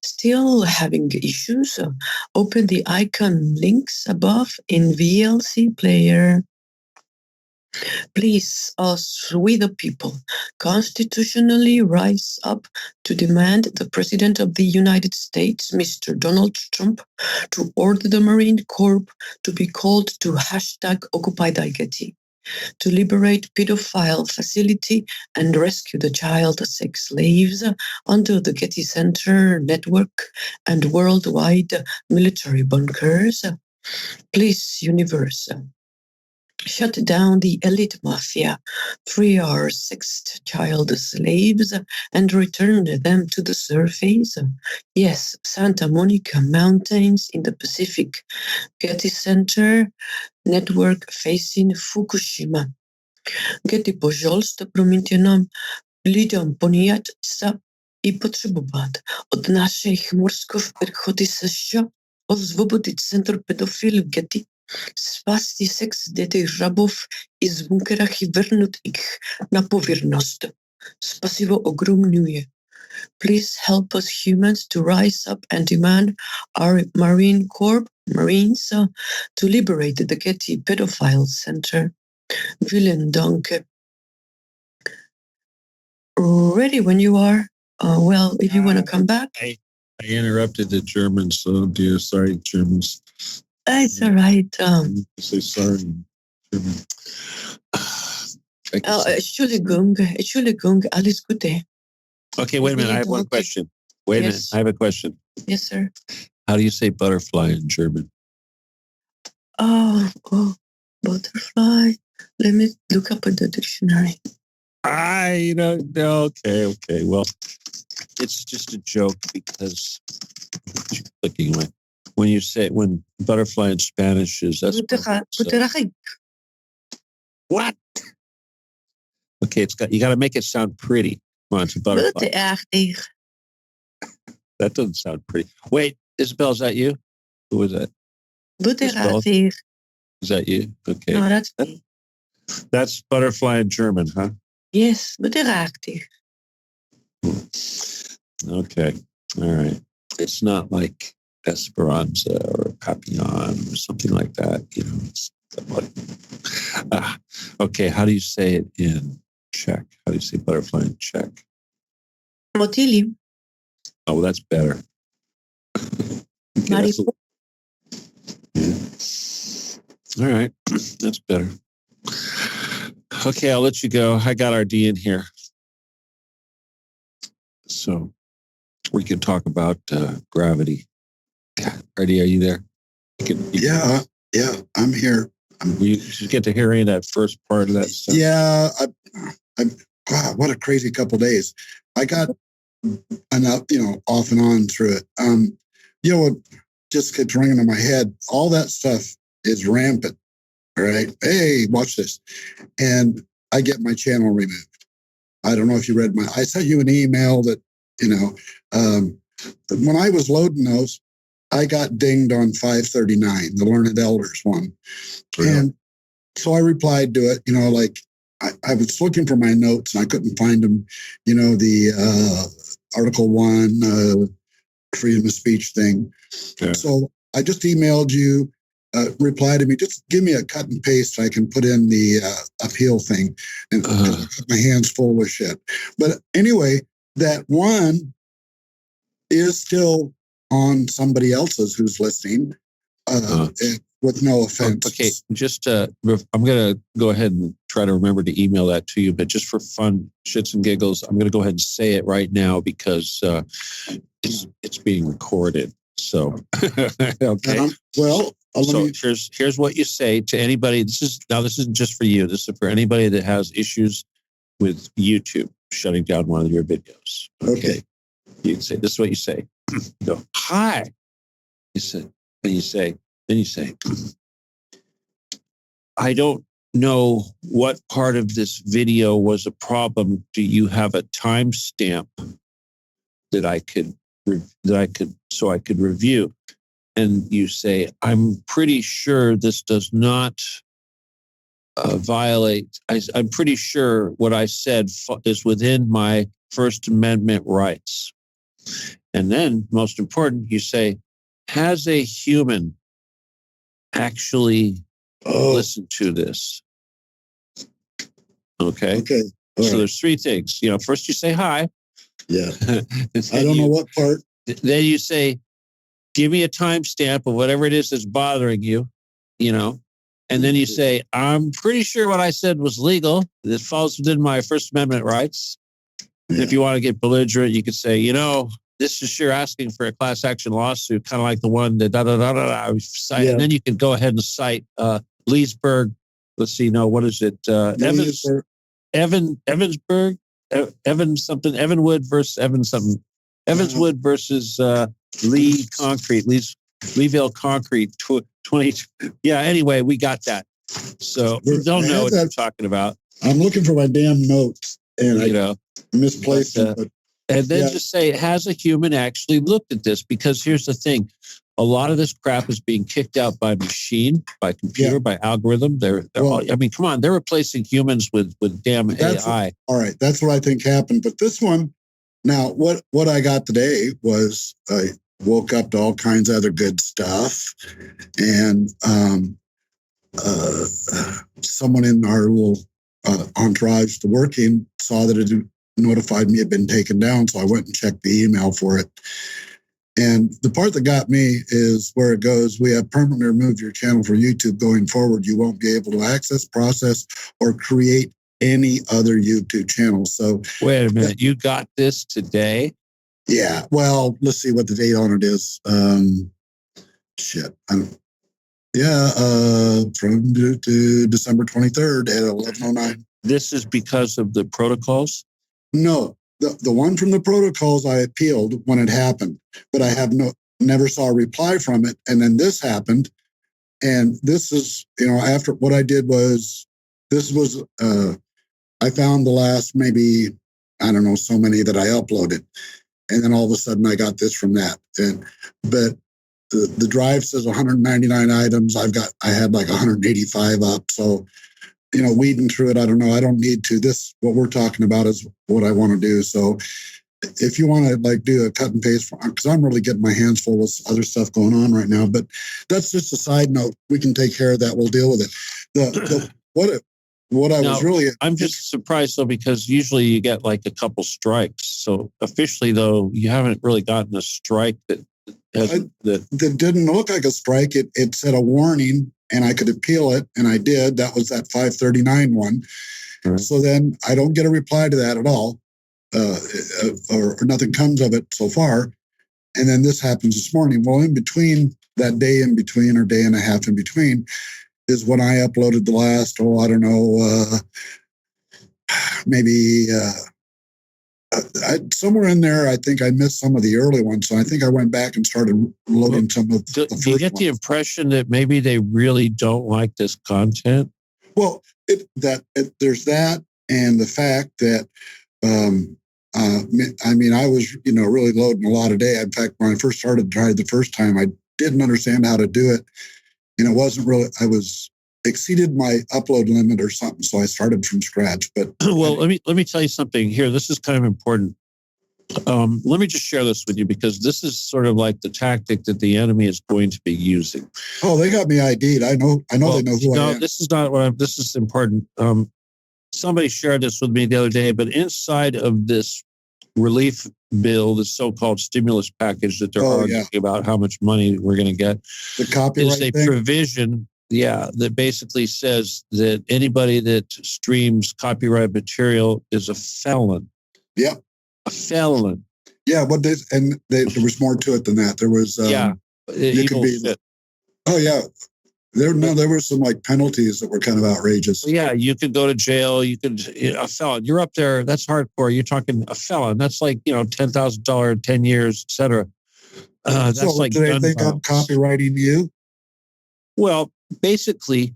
Speaker 2: Still having issues? Open the icon links above in VLC Player. Please, us, we the people, constitutionally rise up to demand the President of the United States, Mr. Donald Trump, to order the Marine Corps to be called to #OccupyDaigeti, to liberate pedophile facility and rescue the child sex slaves under the Getty Center network and worldwide military bunkers. Please, universe, shut down the elite mafia, free our sexed child slaves, and return them to the surface. Yes, Santa Monica Mountains in the Pacific, Getty Center, network facing Fukushima. Getty, пожалуйста, проміньте нам людям поняття і потребувати від наших морських переходів, освободити центр педофілів Getty, спасти секс дітей рабов із бункерах і вернути їх на поверхність. Спасибо огромное. Please help us humans to rise up and demand our Marines to liberate the Getty Pedophile Center. Vielen Dank. Ready when you are. Well, if you want to come back.
Speaker 1: I interrupted the Germans, so dear. Sorry, Germans.
Speaker 2: It's all right.
Speaker 1: Say sorry, German.
Speaker 2: Entschuldigung, alles Gute.
Speaker 1: Okay, wait a minute. I have one question. Wait a minute. I have a question.
Speaker 2: Yes, sir.
Speaker 1: How do you say butterfly in German?
Speaker 2: Oh, butterfly. Let me look up in the dictionary.
Speaker 1: I don't know. Okay. Well, it's just a joke because clicking away. When butterfly in Spanish is that's what? Okay, you got to make it sound pretty. Come on, it's a butterfly. That doesn't sound pretty. Wait, Isabel, is that you? Who was that? Is that you? Okay.
Speaker 2: No, that's me.
Speaker 1: That's butterfly in German, huh?
Speaker 2: Yes, butterachtig.
Speaker 1: Okay. All right. It's not like Esperanza or Papillon or something like that. Okay. How do you say it in Czech? How do you say butterfly in Czech?
Speaker 2: Motýli.
Speaker 1: Oh, well, that's better. Okay, all right. That's better. Okay, I'll let you go. I got RD in here. So we can talk about gravity. RD, are you there?
Speaker 3: Yeah, I'm here.
Speaker 1: You get to hear any of that first part of that stuff?
Speaker 3: Yeah, God, what a crazy couple of days. I got enough, off and on through it. It just keeps ringing in my head. All that stuff is rampant. All right. Hey, watch this. And I get my channel removed. I don't know if you read I sent you an email that, when I was loading those, I got dinged on 539, the Learned Elders one. Really? And so I replied to it, I was looking for my notes and I couldn't find them, the Article 1, freedom of speech thing. Yeah. So I just emailed you, reply to me, just give me a cut and paste so I can put in the appeal thing. And my hands full with shit. But anyway, that one is still on somebody else's who's listening, with no offense.
Speaker 1: Okay, just I'm going to go ahead and try to remember to email that to you, but just for fun, shits and giggles, I'm going to go ahead and say it right now because it's being recorded. So, okay.
Speaker 3: Well,
Speaker 1: so here's what you say to anybody. This isn't just for you. This is for anybody that has issues with YouTube shutting down one of your videos. Okay. You can say, this is what you say. You go, hi. Then you say, I don't know what part of this video was a problem. Do you have a timestamp that I could review? And you say, I'm pretty sure this does not violate. I'm pretty sure what I said is within my First Amendment rights. And then, most important, you say, has a human actually listened to this? Okay.
Speaker 3: Okay.
Speaker 1: So there's three things. First you say hi.
Speaker 3: Yeah. I don't know what part.
Speaker 1: Then you say, give me a timestamp of whatever it is that's bothering you, and then you say, I'm pretty sure what I said was legal. It falls within my First Amendment rights. Yeah. And if you want to get belligerent, you could say, this is sure asking for a class action lawsuit, kind of like the one that And then you can go ahead and cite Leesburg let's see. No, what is it? Evansburg, Evanwood versus Evan something. Evanswood versus Lee Concrete, Leeville Concrete 20. Yeah. Anyway, we got that. So we don't know what you're talking about.
Speaker 3: I'm looking for my damn notes, and I misplaced it.
Speaker 1: And then just say, has a human actually looked at this? Because here's the thing. A lot of this crap is being kicked out by machine, by computer, by algorithm. I mean, come on, they're replacing humans with damn AI.
Speaker 3: All right, that's what I think happened. But this one, now, what I got today was I woke up to all kinds of other good stuff, and someone in our little entourage to working saw that it notified me it had been taken down, so I went and checked the email for it. And the part that got me is where it goes, we have permanently removed your channel for YouTube. Going forward, you won't be able to access, process, or create any other YouTube channel. So
Speaker 1: wait a minute, you got this today?
Speaker 3: Yeah. Well, let's see what the date on it is. From to December 23rd at 11:09.
Speaker 1: This is because of the protocols?
Speaker 3: No, the one from the protocols I appealed when it happened, but I have never saw a reply from it. And then this happened. And this is, after what I did was, I found the last maybe, I don't know, so many that I uploaded. And then all of a sudden I got this from that. But the drive says 199 items. I had like 185 up. So, weeding through it, I don't know. I don't need to. What we're talking about is what I want to do. So if you want to do a cut and paste, because I'm really getting my hands full with other stuff going on right now, but that's just a side note. We can take care of that. We'll deal with it. I'm just surprised though, because usually you get like a couple strikes. So officially though, you haven't really gotten a strike that didn't look like a strike. It said a warning and I could appeal it. And I did. That was that 539 one. Right. So then I don't get a reply to that at all. Or nothing comes of it so far. And then this happens this morning. Well, in between that day in between or day and a half in between is when I uploaded the last, maybe somewhere in there, I think I missed some of the early ones. So I think I went back and started loading some of the first. Do you get the impression that maybe they really don't like this content? Well, there's that, and the fact that, I was, really loading a lot a day. In fact, when I first started trying the first time, I didn't understand how to do it. And it wasn't really, I was exceeded my upload limit or something. So I started from scratch. But well, let me tell you something here. This is kind of important. Let me just share this with you, because this is sort of like the tactic that the enemy is going to be using. Oh, they got me ID'd. I know they know who I am. This is not this is important. Somebody shared this with me the other day, but inside of this relief bill, the so-called stimulus package that they're arguing about how much money we're going to get, the copyright is a provision, that basically says that anybody that streams copyright material is a felon. Yeah, a felon. Yeah, but there was more to it than that. There was you could be. Oh yeah. There were some penalties that were kind of outrageous. Yeah, you could go to jail. You could a felon. You're up there. That's hardcore. You're talking a felon. That's like $10,000, 10 years, etc. That's so like. Do they think I'm copywriting you? Well, basically,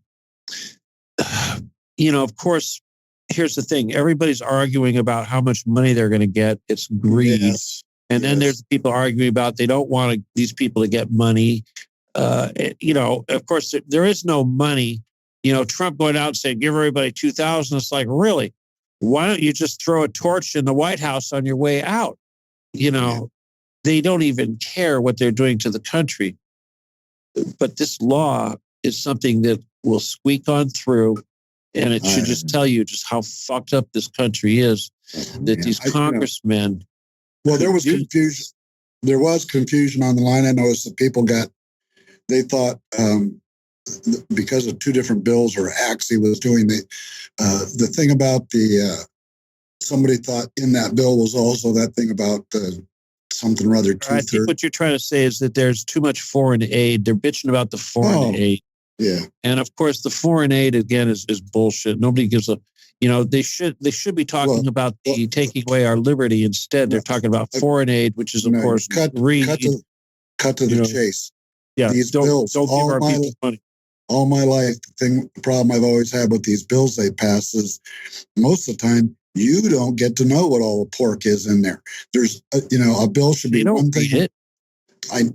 Speaker 3: of course. Here's the thing: everybody's arguing about how much money they're going to get. It's greed, and then there's people arguing about they don't want these people to get money. Of course, there is no money. Trump going out and saying, give everybody $2,000. It's like, really? Why don't you just throw a torch in the White House on your way out? They don't even care what they're doing to the country. But this law is something that will squeak on through. And it should just tell you just how fucked up this country is, that these congressmen. Well, there was confusion. There was confusion on the line. I noticed that people they thought because of two different bills or acts he was doing, the thing about somebody thought in that bill was also that thing about something or other. I think what you're trying to say is that there's too much foreign aid. They're bitching about the foreign aid. Yeah.
Speaker 1: And of course, the foreign aid again is bullshit. Nobody gives a, they should be talking about the taking away our liberty. Instead, they're talking about foreign aid, which is of course
Speaker 3: cut to the chase.
Speaker 1: Yeah,
Speaker 3: these bills.
Speaker 1: Don't give our people money.
Speaker 3: All my life, the problem I've always had with these bills they pass is most of the time you don't get to know what all the pork is in there. There's, a bill should be one thing.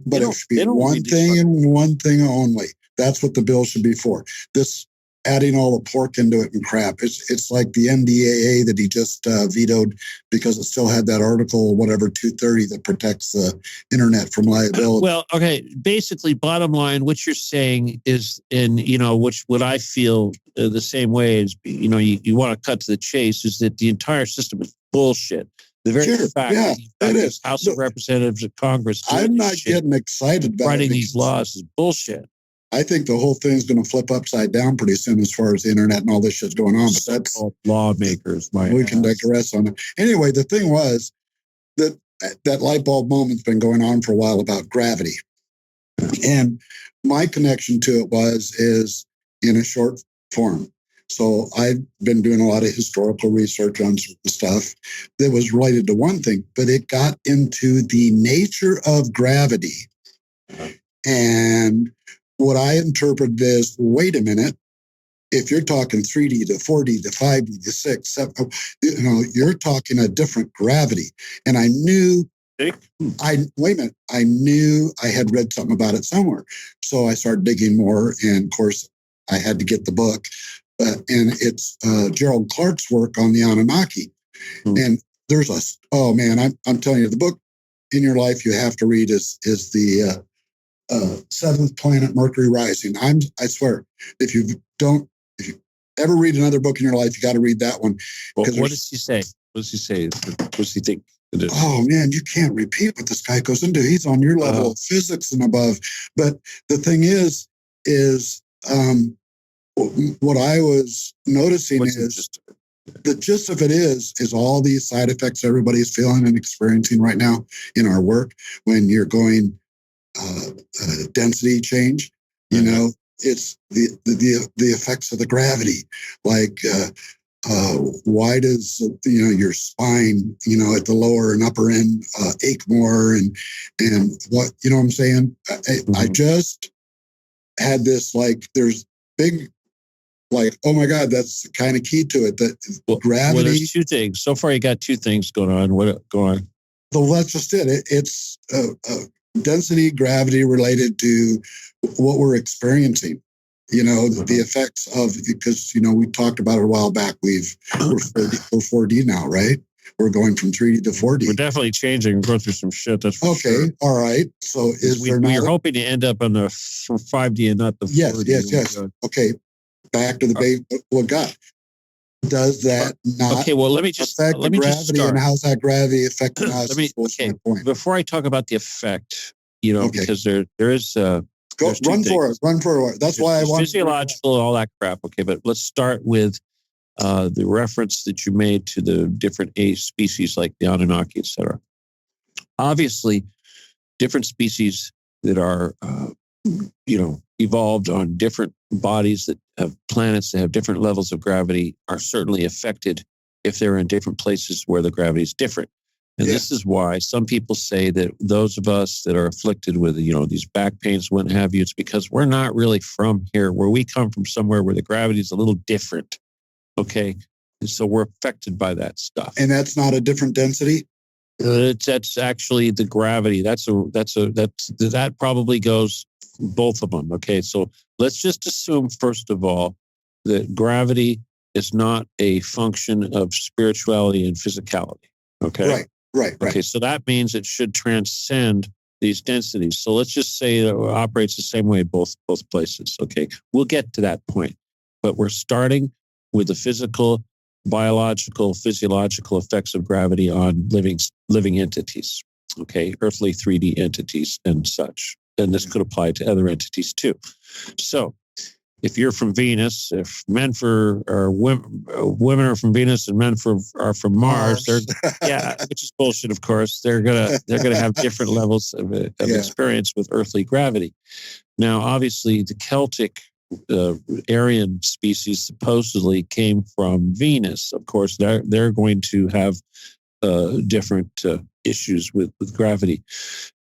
Speaker 3: But it should be one thing and one thing only. That's what the bill should be for. This adding all the pork into it and crap. It's like the NDAA that he just vetoed because it still had that article, whatever, 230 that protects the internet from liability.
Speaker 1: Well, okay. Basically, bottom line, what you're saying is, what I feel the same way is, you want to cut to the chase, is that the entire system is bullshit. The very fact that this House of Representatives of Congress,
Speaker 3: I'm not getting excited about
Speaker 1: writing these laws is bullshit.
Speaker 3: I think the whole thing's going to flip upside down pretty soon as far as the internet and all this shit's going on. But that's
Speaker 1: lawmakers.
Speaker 3: We can digress on it. Anyway, the thing was that light bulb moment's been going on for a while about gravity. And my connection to it is in a short form. So I've been doing a lot of historical research on stuff that was related to one thing, but it got into the nature of gravity. And what I interpreted is, wait a minute, if you're talking 3D to 4D to 5D to 6, 7, you're talking a different gravity. And I knew, I knew I had read something about it somewhere. So I started digging more. And of course, I had to get the book. And it's Gerald Clark's work on the Anunnaki. And there's I'm telling you, the book in your life you have to read is the Seventh Planet Mercury Rising. I swear, if you ever read another book in your life, you got to read that one.
Speaker 1: Well, what does he say? What does he say? What does he think?
Speaker 3: Oh man, you can't repeat what this guy goes into. He's on your level of physics and above. But the thing is what I was noticing the gist of it is all these side effects everybody's feeling and experiencing right now in our work when you're going density change. It's the effects of the gravity. Like why does your spine at the lower and upper end ache more and what what I'm saying? I just had this there's big. Oh my God, that's the kind of key to it. That gravity.
Speaker 1: Well, there's two things. So far, you got two things going on. Go on.
Speaker 3: So that's just it. It's density, gravity related to what we're experiencing. The effects of, because we talked about it a while back. We're 4D now, right? We're going from 3D to 4D.
Speaker 1: We're definitely changing. We're going through some shit. That's for
Speaker 3: okay.
Speaker 1: Sure.
Speaker 3: All right. So
Speaker 1: we're hoping to end up on the 5D and not the 4D.
Speaker 3: Yes. Okay. Back to the base. Well, God, does that not?
Speaker 1: Okay. Well, let me just start.
Speaker 3: And how's that gravity affecting us?
Speaker 1: Before I talk about the effect, because there is
Speaker 3: run for it. That's why I want
Speaker 1: physiological and all that crap. Okay, but let's start with the reference that you made to the different species like the Anunnaki, etc. Obviously, different species that are evolved on different bodies that have planets that have different levels of gravity are certainly affected if they're in different places where the gravity is different. And this is why some people say that those of us that are afflicted with, these back pains, what have you, it's because we're not really from here, where we come from somewhere where the gravity is a little different. Okay. And so we're affected by that stuff.
Speaker 3: And that's not a different density?
Speaker 1: That's actually the gravity. That probably goes both of them. Okay. So let's just assume, first of all, that gravity is not a function of spirituality and physicality. Okay.
Speaker 3: Right.
Speaker 1: Okay. So that means it should transcend these densities. So let's just say it operates the same way both places. Okay. We'll get to that point, but we're starting with the physical, biological, physiological effects of gravity on living entities. Okay. Earthly 3D entities and such. And this could apply to other entities too. So if you're from Venus, if women are from Venus and men are from Mars, which is bullshit, of course. They're gonna have different levels of experience with earthly gravity. Now, obviously, the Celtic Aryan species supposedly came from Venus. Of course, they're going to have different issues with gravity.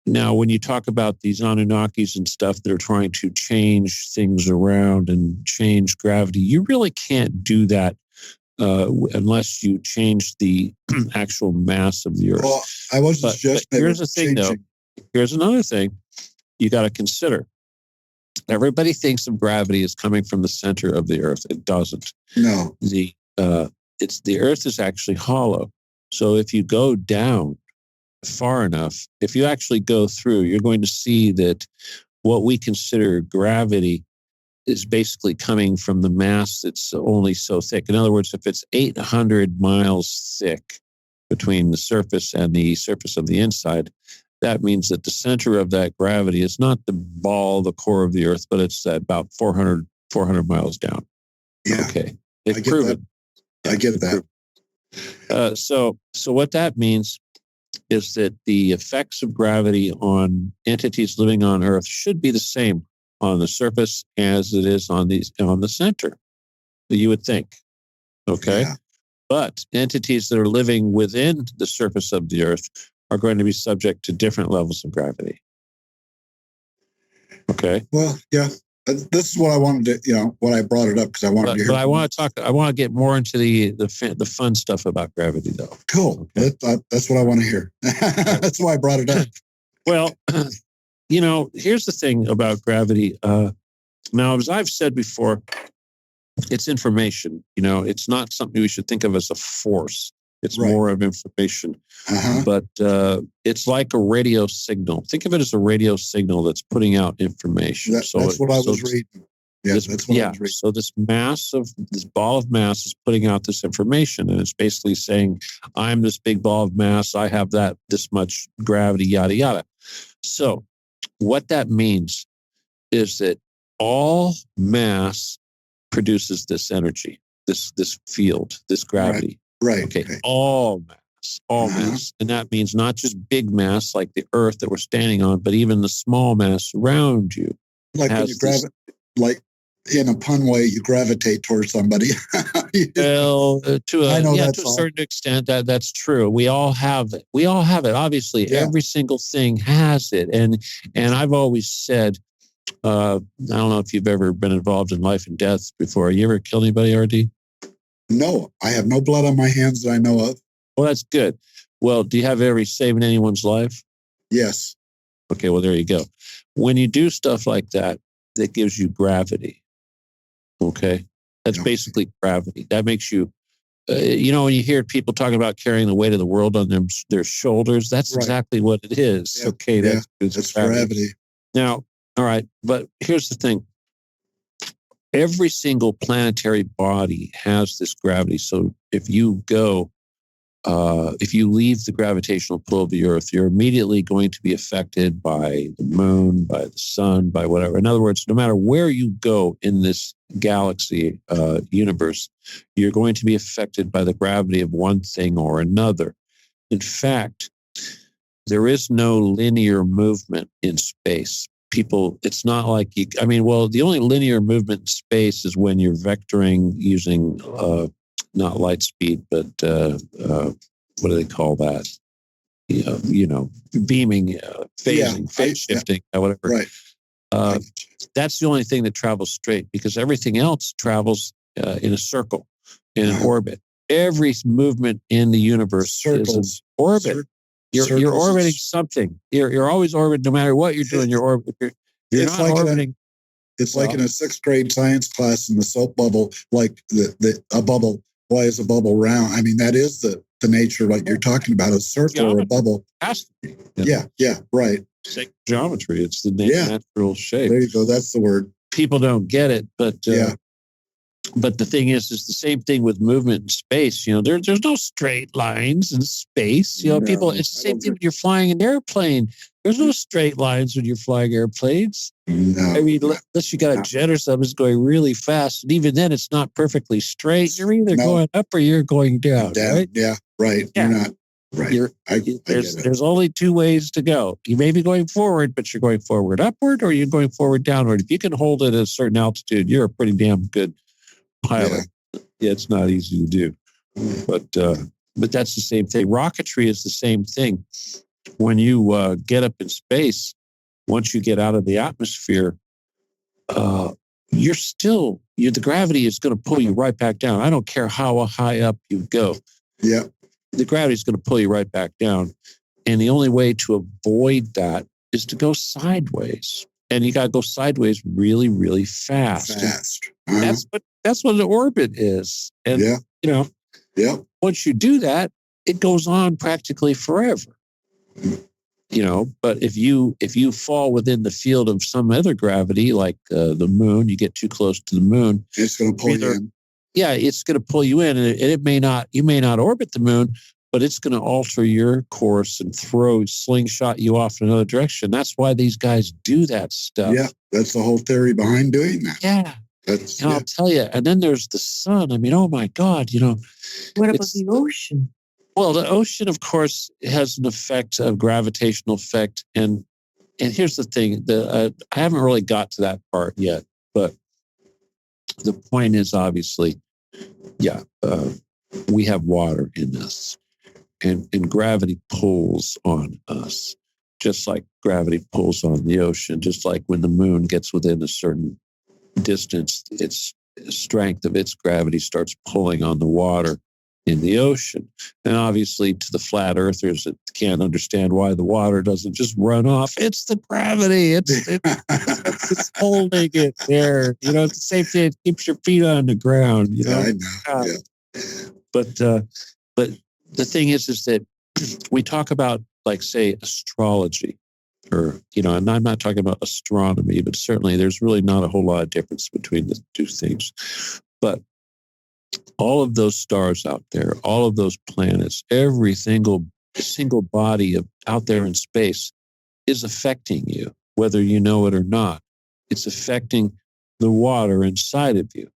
Speaker 1: Now, when you talk about these Anunnakis and stuff that are trying to change things around and change gravity, you really can't do that unless you change the actual mass of the Earth.
Speaker 3: Well, I wasn't just.
Speaker 1: Here's the thing, though. Here's another thing you got to consider. Everybody thinks of gravity as coming from the center of the Earth. It doesn't.
Speaker 3: No.
Speaker 1: The Earth is actually hollow. So if you go down far enough, if you actually go through, you're going to see that what we consider gravity is basically coming from the mass that's only so thick. In other words, if it's 800 miles thick between the surface and the surface of the inside, that means that the center of that gravity is not the core of the Earth, but it's about 400 miles down.
Speaker 3: Yeah.
Speaker 1: Okay. They've proven.
Speaker 3: I get that.
Speaker 1: So what that means is that the effects of gravity on entities living on Earth should be the same on the surface as it is on the center. You would think. Okay. Yeah. But entities that are living within the surface of the Earth are going to be subject to different levels of gravity. Okay.
Speaker 3: Well, yeah. This is what I wanted to, what I brought it up because I wanted to hear.
Speaker 1: But I want to get more into the fun stuff about gravity, though.
Speaker 3: Cool. Okay. That's what I want to hear. That's why I brought it up.
Speaker 1: Well, here's the thing about gravity. Now, as I've said before, it's information. It's not something we should think of as a force. It's more of information. Uh-huh. But it's like a radio signal. Think of it as a radio signal that's putting out information.
Speaker 3: That's what I was reading. Yeah, that's what I was reading.
Speaker 1: So this ball of mass is putting out this information, and it's basically saying, I'm this big ball of mass. I have this much gravity, yada, yada. So what that means is that all mass produces this energy, this field, this gravity.
Speaker 3: Right.
Speaker 1: Okay. All mass. And that means not just big mass like the Earth that we're standing on, but even the small mass around you.
Speaker 3: Like when you like in a pun way, you gravitate towards somebody.
Speaker 1: Well, to a certain extent, that's true. We all have it. Obviously, every single thing has it. And I've always said, I don't know if you've ever been involved in life and death before. You ever killed anybody, RD?
Speaker 3: No, I have no blood on my hands that I know of.
Speaker 1: Well, that's good. Well, do you have ever saved anyone's life?
Speaker 3: Yes.
Speaker 1: Okay, well, there you go. When you do stuff like that, that gives you gravity. Okay? That's basically gravity. That makes you, when you hear people talking about carrying the weight of the world on their shoulders, that's exactly what it is.
Speaker 3: Yeah.
Speaker 1: Okay,
Speaker 3: that's gravity.
Speaker 1: Now, all right, but here's the thing. Every single planetary body has this gravity. So if you leave the gravitational pull of the Earth, you're immediately going to be affected by the moon, by the sun, by whatever. In other words, no matter where you go in this galaxy universe, you're going to be affected by the gravity of one thing or another. In fact, there is no linear movement in space. It's not like the only linear movement in space is when you're vectoring using not light speed, but what do they call that? Beaming, phasing, phase shifting, whatever.
Speaker 3: Right.
Speaker 1: That's the only thing that travels straight, because everything else travels in a circle, in an orbit. Every movement in the universe is an orbit. You're orbiting something. You're always orbiting, no matter what you're doing. You're orbiting. You're not orbiting.
Speaker 3: It's like in a 6th grade science class in the soap bubble, like a bubble. Why is a bubble round? I mean, that is the nature, like you're talking about, a circle or a bubble.
Speaker 1: Has to be.
Speaker 3: Yeah, right.
Speaker 1: Sacred geometry. It's the natural shape.
Speaker 3: There you go. That's the word.
Speaker 1: People don't get it, but But the thing is the same thing with movement in space. There's no straight lines in space. People, it's the same thing when you're flying an airplane. There's no straight lines when you're flying airplanes.
Speaker 3: No.
Speaker 1: I mean, unless you got a jet or something that's going really fast. And even then, it's not perfectly straight. You're either going up or you're going down, right?
Speaker 3: Yeah, right.
Speaker 1: Yeah.
Speaker 3: You're not. Right.
Speaker 1: There's only two ways to go. You may be going forward, but you're going forward upward, or you're going forward downward. If you can hold it at a certain altitude, you're a pretty damn good pilot. Yeah, it's not easy to do, but that's the same thing. Rocketry is the same thing. When you get up in space, once you get out of the atmosphere, the gravity is going to pull you right back down. I don't care how high up you go.
Speaker 3: Yeah.
Speaker 1: The gravity is going to pull you right back down. And the only way to avoid that is to go sideways. And you got to go sideways really, really fast.
Speaker 3: Uh-huh.
Speaker 1: That's what an orbit is. And, once you do that, it goes on practically forever. But if you fall within the field of some other gravity, like the moon, you get too close to the moon,
Speaker 3: it's going to pull you in.
Speaker 1: Yeah, it's going to pull you in, and you may not orbit the moon, but it's going to alter your course and slingshot you off in another direction. That's why these guys do that stuff.
Speaker 3: Yeah, that's the whole theory behind doing that.
Speaker 1: Yeah. I'll tell you. And then there's the sun. I mean, oh my God,
Speaker 2: What about the ocean?
Speaker 1: Well, the ocean, of course, has an effect, a gravitational effect. And here's the thing, I haven't really got to that part yet, but the point is obviously, we have water in us, and gravity pulls on us, just like gravity pulls on the ocean, just like when the moon gets within a certain distance, its strength of its gravity starts pulling on the water in the ocean. And obviously to the flat earthers that can't understand why the water doesn't just run off, it's the gravity. It's holding it there. It's the same thing. It keeps your feet on the ground.
Speaker 3: I know. Yeah.
Speaker 1: But the thing is that we talk about, like, say, astrology, or, and I'm not talking about astronomy, but certainly there's really not a whole lot of difference between the two things. But all of those stars out there, all of those planets, every single body out there in space is affecting you, whether you know it or not. It's affecting the water inside of you.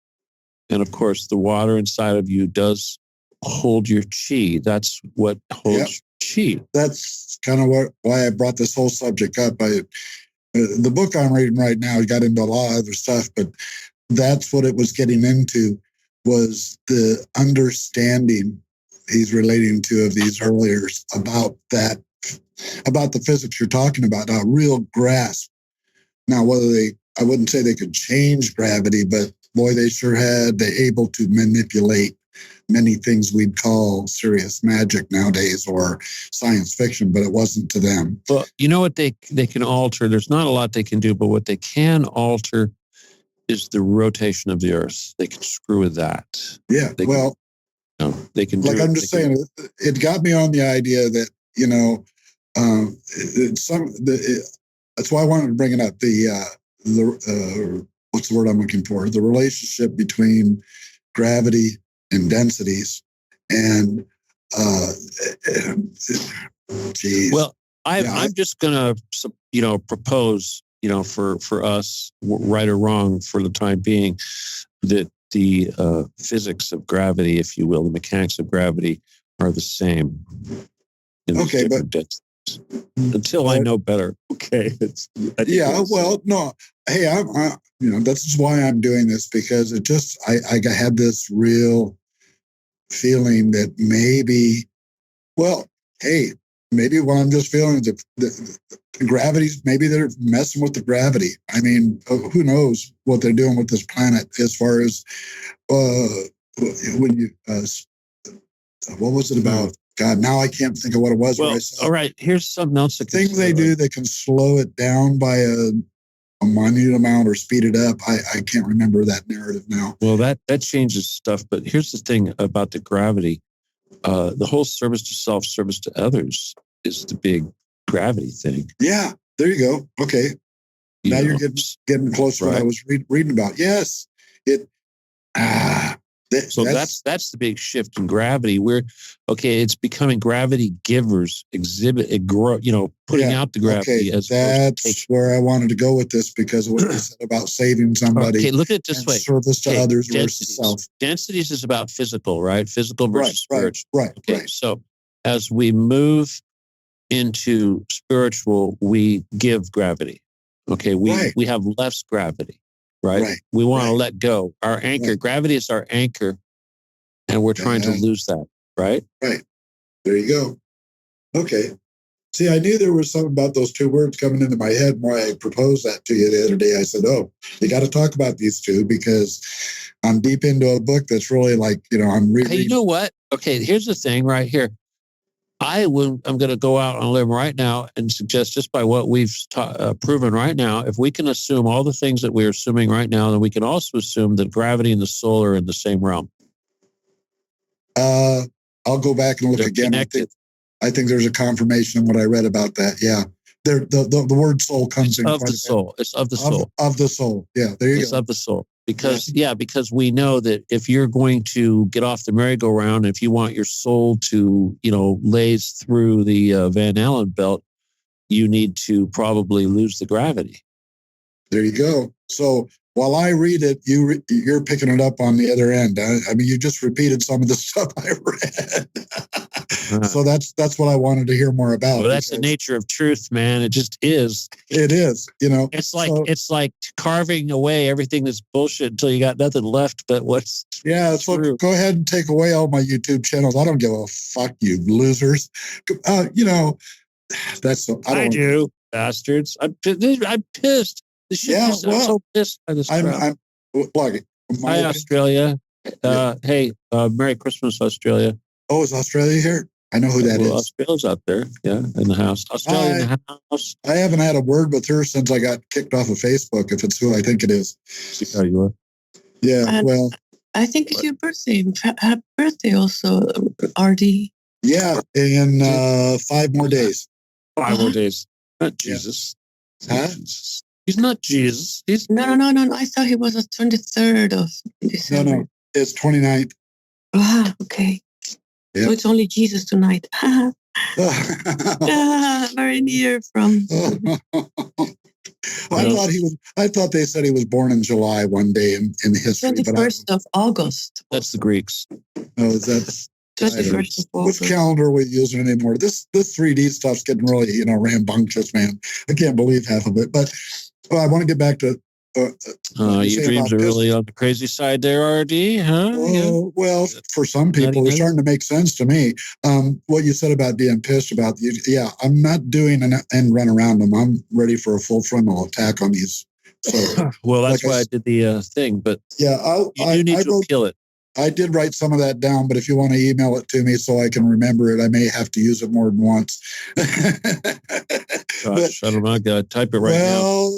Speaker 1: And of course, the water inside of you does hold your chi. That's what holds chi. That's
Speaker 3: kind of why I brought this whole subject up. The book I'm reading right now, got into a lot of other stuff, but that's what it was getting into, was the understanding he's relating to of these earlier about the physics you're talking about, a real grasp. Now, I wouldn't say they could change gravity, but boy, they sure had. They able to manipulate many things we'd call serious magic nowadays or science fiction, but it wasn't to them.
Speaker 1: Well, you know what they can alter? There's not a lot they can do, but what they can alter is the rotation of the Earth. They can screw with that.
Speaker 3: Yeah,
Speaker 1: they can.
Speaker 3: Like, I'm just saying, it got me on the idea that that's why I wanted to bring it up. The what's the word I'm looking for? The relationship between gravity and densities, and geez.
Speaker 1: Well, I'm just gonna propose, for us, right or wrong for the time being, that the physics of gravity, if you will, the mechanics of gravity are the same.
Speaker 3: Okay, but
Speaker 1: until I know better. Okay.
Speaker 3: No. Hey, that's just why I'm doing this, because I had this real feeling that maybe what I'm just feeling is the gravity's, maybe they're messing with the gravity. I mean, who knows what they're doing with this planet as far as when you what was it about? God, now I can't think of what it was.
Speaker 1: Well, all right, here's something else.
Speaker 3: The thing they do, they can slow it down by a minute amount or speed it up. I can't remember that narrative now.
Speaker 1: Well, that changes stuff. But here's the thing about the gravity. The whole service to self, service to others is the big gravity thing.
Speaker 3: Yeah, there you go. Okay. Now you're getting close to what I was reading about. Yes.
Speaker 1: That's the big shift in gravity. It's becoming gravity givers, putting out the gravity.
Speaker 3: Okay, that's where I wanted to go with this, because of what you said about saving somebody.
Speaker 1: Okay, look at it this way:
Speaker 3: service to others versus self.
Speaker 1: Densities is about physical, right? Physical versus spiritual.
Speaker 3: Right.
Speaker 1: Okay, so as we move into spiritual, we give gravity. Okay, we have less gravity, right? We want to let go. Our anchor, gravity is our anchor, and we're trying to lose that, right?
Speaker 3: Right. There you go. Okay. See, I knew there was something about those two words coming into my head when I proposed that to you the other day. I said, oh, you got to talk about these two because I'm deep into a book that's really like, I'm reading.
Speaker 1: Hey, you know what? Okay, here's the thing right here. I'm going to go out on a limb right now and suggest, just by what we've proven right now, if we can assume all the things that we're assuming right now, then we can also assume that gravity and the soul are in the same realm.
Speaker 3: I'll go back and look again. I think there's a confirmation in what I read about that. Yeah. The word soul comes in.
Speaker 1: Of the soul. It's of the soul.
Speaker 3: Of the soul. Yeah. There you go.
Speaker 1: It's of the soul. Because we know that if you're going to get off the merry-go-round, if you want your soul to, laze through the Van Allen belt, you need to probably lose the gravity.
Speaker 3: There you go. So while I read it, you're picking it up on the other end. I mean, you just repeated some of the stuff I read. So that's what I wanted to hear more about.
Speaker 1: Well, that's the nature of truth, man. It just is.
Speaker 3: It is.
Speaker 1: It's like carving away everything that's bullshit until you got nothing left but what's true.
Speaker 3: So go ahead and take away all my YouTube channels. I don't give a fuck, you losers. I
Speaker 1: do, bastards. I'm pissed. I'm so pissed by this crap. Hi, Australia. Hey, Merry Christmas, Australia.
Speaker 3: Oh, is Australia here? I know who that is.
Speaker 1: Australia's out there, in the house. Australia in the house.
Speaker 3: I haven't had a word with her since I got kicked off of Facebook, if it's who I think it is.
Speaker 1: See how you are.
Speaker 3: Yeah, well.
Speaker 2: I think it's your birthday. Happy birthday also, RD.
Speaker 3: Yeah, in 5 more days.
Speaker 1: 5 more days. Not Jesus.
Speaker 3: Huh?
Speaker 1: Jesus. He's not Jesus.
Speaker 2: No. I thought he was the 23rd of December.
Speaker 3: No. It's 29th.
Speaker 2: Ah, okay. Yep. So it's only Jesus tonight. Very near from.
Speaker 3: I thought they said he was born in July one day in history.
Speaker 2: 21st of August.
Speaker 1: That's the Greeks.
Speaker 3: Oh, is that?
Speaker 2: 21st of August.
Speaker 3: Which calendar are we using anymore? This 3D stuff's getting really, rambunctious, man. I can't believe half of it. But I want to get back to.
Speaker 1: Your dreams are really on the crazy side there, RD, huh?
Speaker 3: Oh, well, for some people, they're starting to make sense to me. What you said about being pissed about, I'm not doing an end run around them. I'm ready for a full frontal attack on these. So,
Speaker 1: well, that's why I did the thing, but
Speaker 3: you
Speaker 1: need to kill it.
Speaker 3: I did write some of that down, but if you want to email it to me so I can remember it, I may have to use it more than once.
Speaker 1: Gosh, I don't know. I got to type it right now.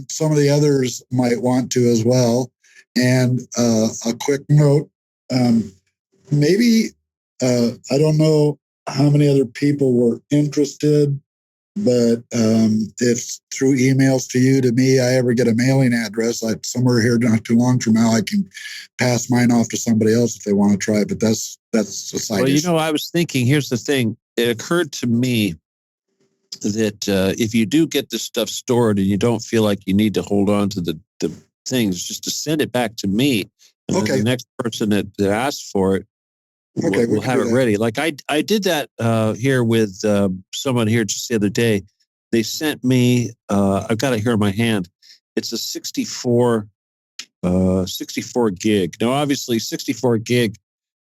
Speaker 3: Some of the others might want to as well. And a quick note, maybe, I don't know how many other people were interested, but if through emails to you, to me, I ever get a mailing address, like somewhere here not too long from now, I can pass mine off to somebody else if they want to try. But that's a side issue.
Speaker 1: I was thinking, here's the thing. It occurred to me that if you do get this stuff stored and you don't feel like you need to hold on to the things, just to send it back to me. And then the next person that asks for it will have it ready. Like I did that here with someone here just the other day. They sent me, I've got it here in my hand. It's a 64 gig. Now, obviously 64 gig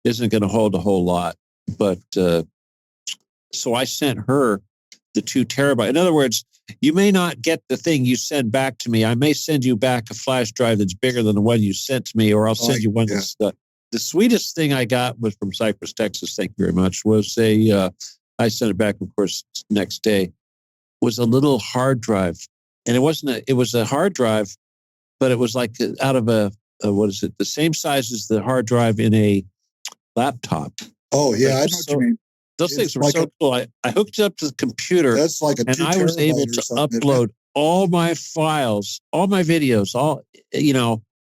Speaker 1: isn't going to hold a whole lot, but so I sent her the 2 terabyte. In other words, you may not get the thing you send back to me. I may send you back a flash drive that's bigger than the one you sent to me, or I'll send you one that's the sweetest thing I got was from Cypress, Texas. Thank you very much. Was I sent it back, of course, next day. Was a little hard drive, and it was a hard drive, but it was like out of a what is it? The same size as the hard drive in a laptop.
Speaker 3: Oh yeah, I know what you mean.
Speaker 1: Those things were so cool. I hooked it up to the computer.
Speaker 3: That's like
Speaker 1: and I was able to upload all my files, all my videos,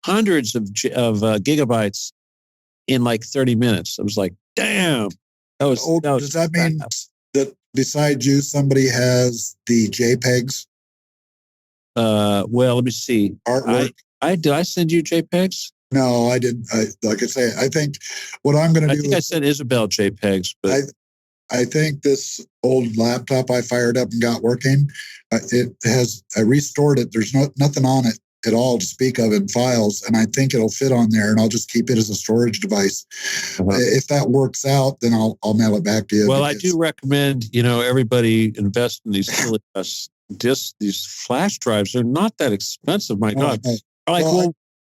Speaker 1: hundreds of gigabytes in like 30 minutes. I was like, damn. Does
Speaker 3: that mean that besides you, somebody has the JPEGs?
Speaker 1: Well, let me see.
Speaker 3: Artwork?
Speaker 1: Did I send you JPEGs?
Speaker 3: No, I didn't. Like I say, I think what I'm going to do.
Speaker 1: I think I sent Isabel JPEGs, but
Speaker 3: I think this old laptop I fired up and got working, I restored it. There's nothing on it at all to speak of in files. And I think it'll fit on there, and I'll just keep it as a storage device. If that works out, then I'll mail it back to you.
Speaker 1: Well, I do recommend, everybody invest in these discs, these flash drives. They're not that expensive. My God.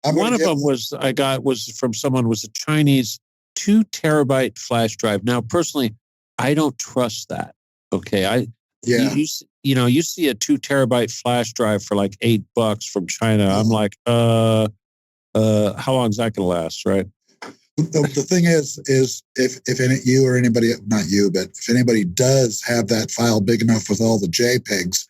Speaker 1: One of them I got from someone was a Chinese 2 terabyte flash drive. Now, personally, I don't trust that. Okay. You see a 2 terabyte flash drive for like $8 from China. I'm like, how long is that going to last? Right.
Speaker 3: The thing is if you or anybody, not you, but if anybody does have that file big enough with all the JPEGs,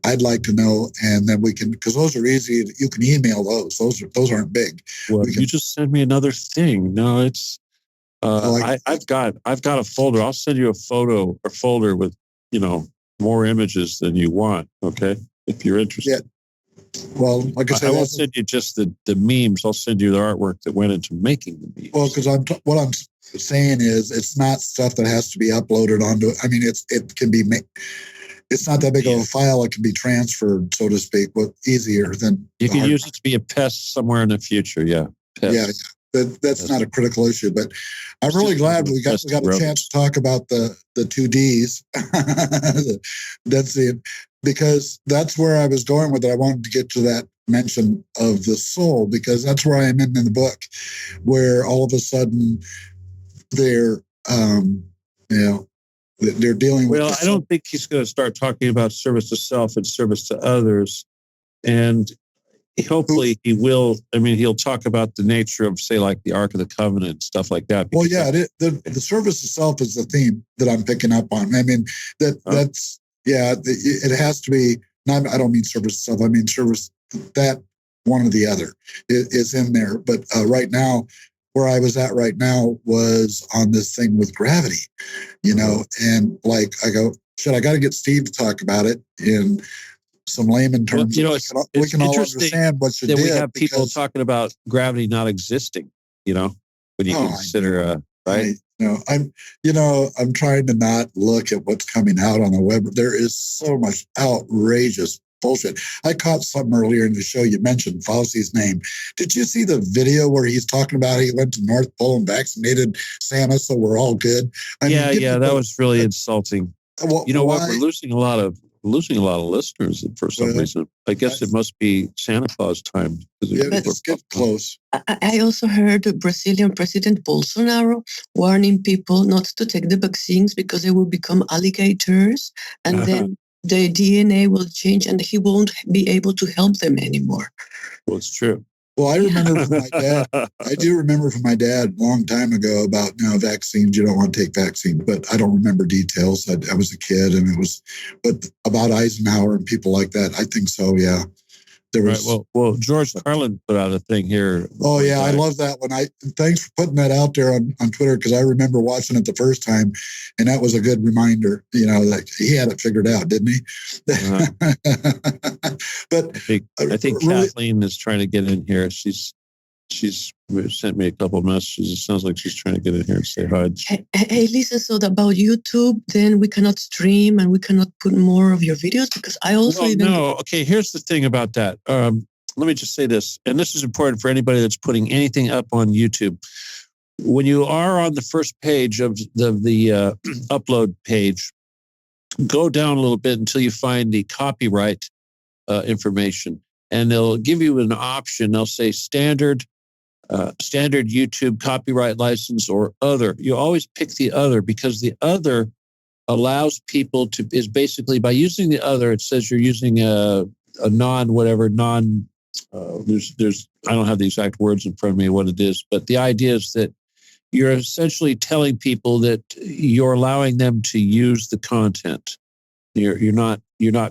Speaker 3: I'd like to know, and then we can, because those are easy. You can email those. Those aren't big.
Speaker 1: Well, you just send me another thing. No, it's I've got a folder. I'll send you a folder with more images than you want. Okay, if you're interested. Yeah.
Speaker 3: Well, like I said,
Speaker 1: I won't send you just the memes. I'll send you the artwork that went into making the memes.
Speaker 3: Well, because what I'm saying is, it's not stuff that has to be uploaded onto. I mean, it can be made. It's not that big of a file. It can be transferred, so to speak, but easier than
Speaker 1: you can use it to be a pest somewhere in the future. Yeah, pest.
Speaker 3: Yeah. That's not a critical issue, but I'm really glad we got a chance to talk about the 2Ds, the density, because that's where I was going with it. I wanted to get to that mention of the soul, because that's where I am in the book, where all of a sudden they're they're dealing with.
Speaker 1: Well, I don't think he's going to start talking about service to self and service to others, and hopefully he will. I mean, he'll talk about the nature of, say, like the Ark of the Covenant and stuff like that.
Speaker 3: Well, yeah, the service itself is the theme that I'm picking up on. I mean, that's it has to be. Not, I don't mean service itself. I mean service that one or the other is in there. But right now, where I was at right now was on this thing with gravity, and like I go, shit, I got to get Steve to talk about it in some layman terms. Well, we can all understand what you did.
Speaker 1: We have people talking about gravity not existing, when you consider, right?
Speaker 3: I'm trying to not look at what's coming out on the web. There is so much outrageous bullshit. I caught something earlier in the show. You mentioned Fauci's name. Did you see the video where he's talking about he went to North Pole and vaccinated Santa, so we're all good?
Speaker 1: That was really insulting. Well, you know what? We're losing a lot of listeners for some reason. I guess it must be Santa Claus time.
Speaker 3: Let's get close.
Speaker 2: I also heard the Brazilian President Bolsonaro warning people not to take the vaccines because they will become alligators, and then the DNA will change and he won't be able to help them anymore.
Speaker 1: Well, it's true.
Speaker 3: Well, I remember from my dad. I do remember from my dad a long time ago about vaccines. You don't want to take vaccines, but I don't remember details. I was a kid, and but about Eisenhower and people like that, I think so. Yeah, there was.
Speaker 1: Right, well, George Carlin put out a thing here.
Speaker 3: Oh yeah, I love that one. Thanks for putting that out there on Twitter, because I remember watching it the first time, and that was a good reminder. That he had it figured out, didn't he? But
Speaker 1: I think really, Kathleen is trying to get in here. She's sent me a couple of messages. It sounds like she's trying to get in here and say hi.
Speaker 2: Hey, listen, so about YouTube, then we cannot stream and we cannot put more of your videos, because I also
Speaker 1: Okay, here's the thing about that. Let me just say this, and this is important for anybody that's putting anything up on YouTube. When you are on the first page of the upload page, go down a little bit until you find the copyright information, and they'll give you an option. They'll say standard YouTube copyright license or other. You always pick the other, because the other allows people is basically, by using the other, it says you're using a there's I don't have the exact words in front of me what it is, but the idea is that you're essentially telling people that you're allowing them to use the content. You're not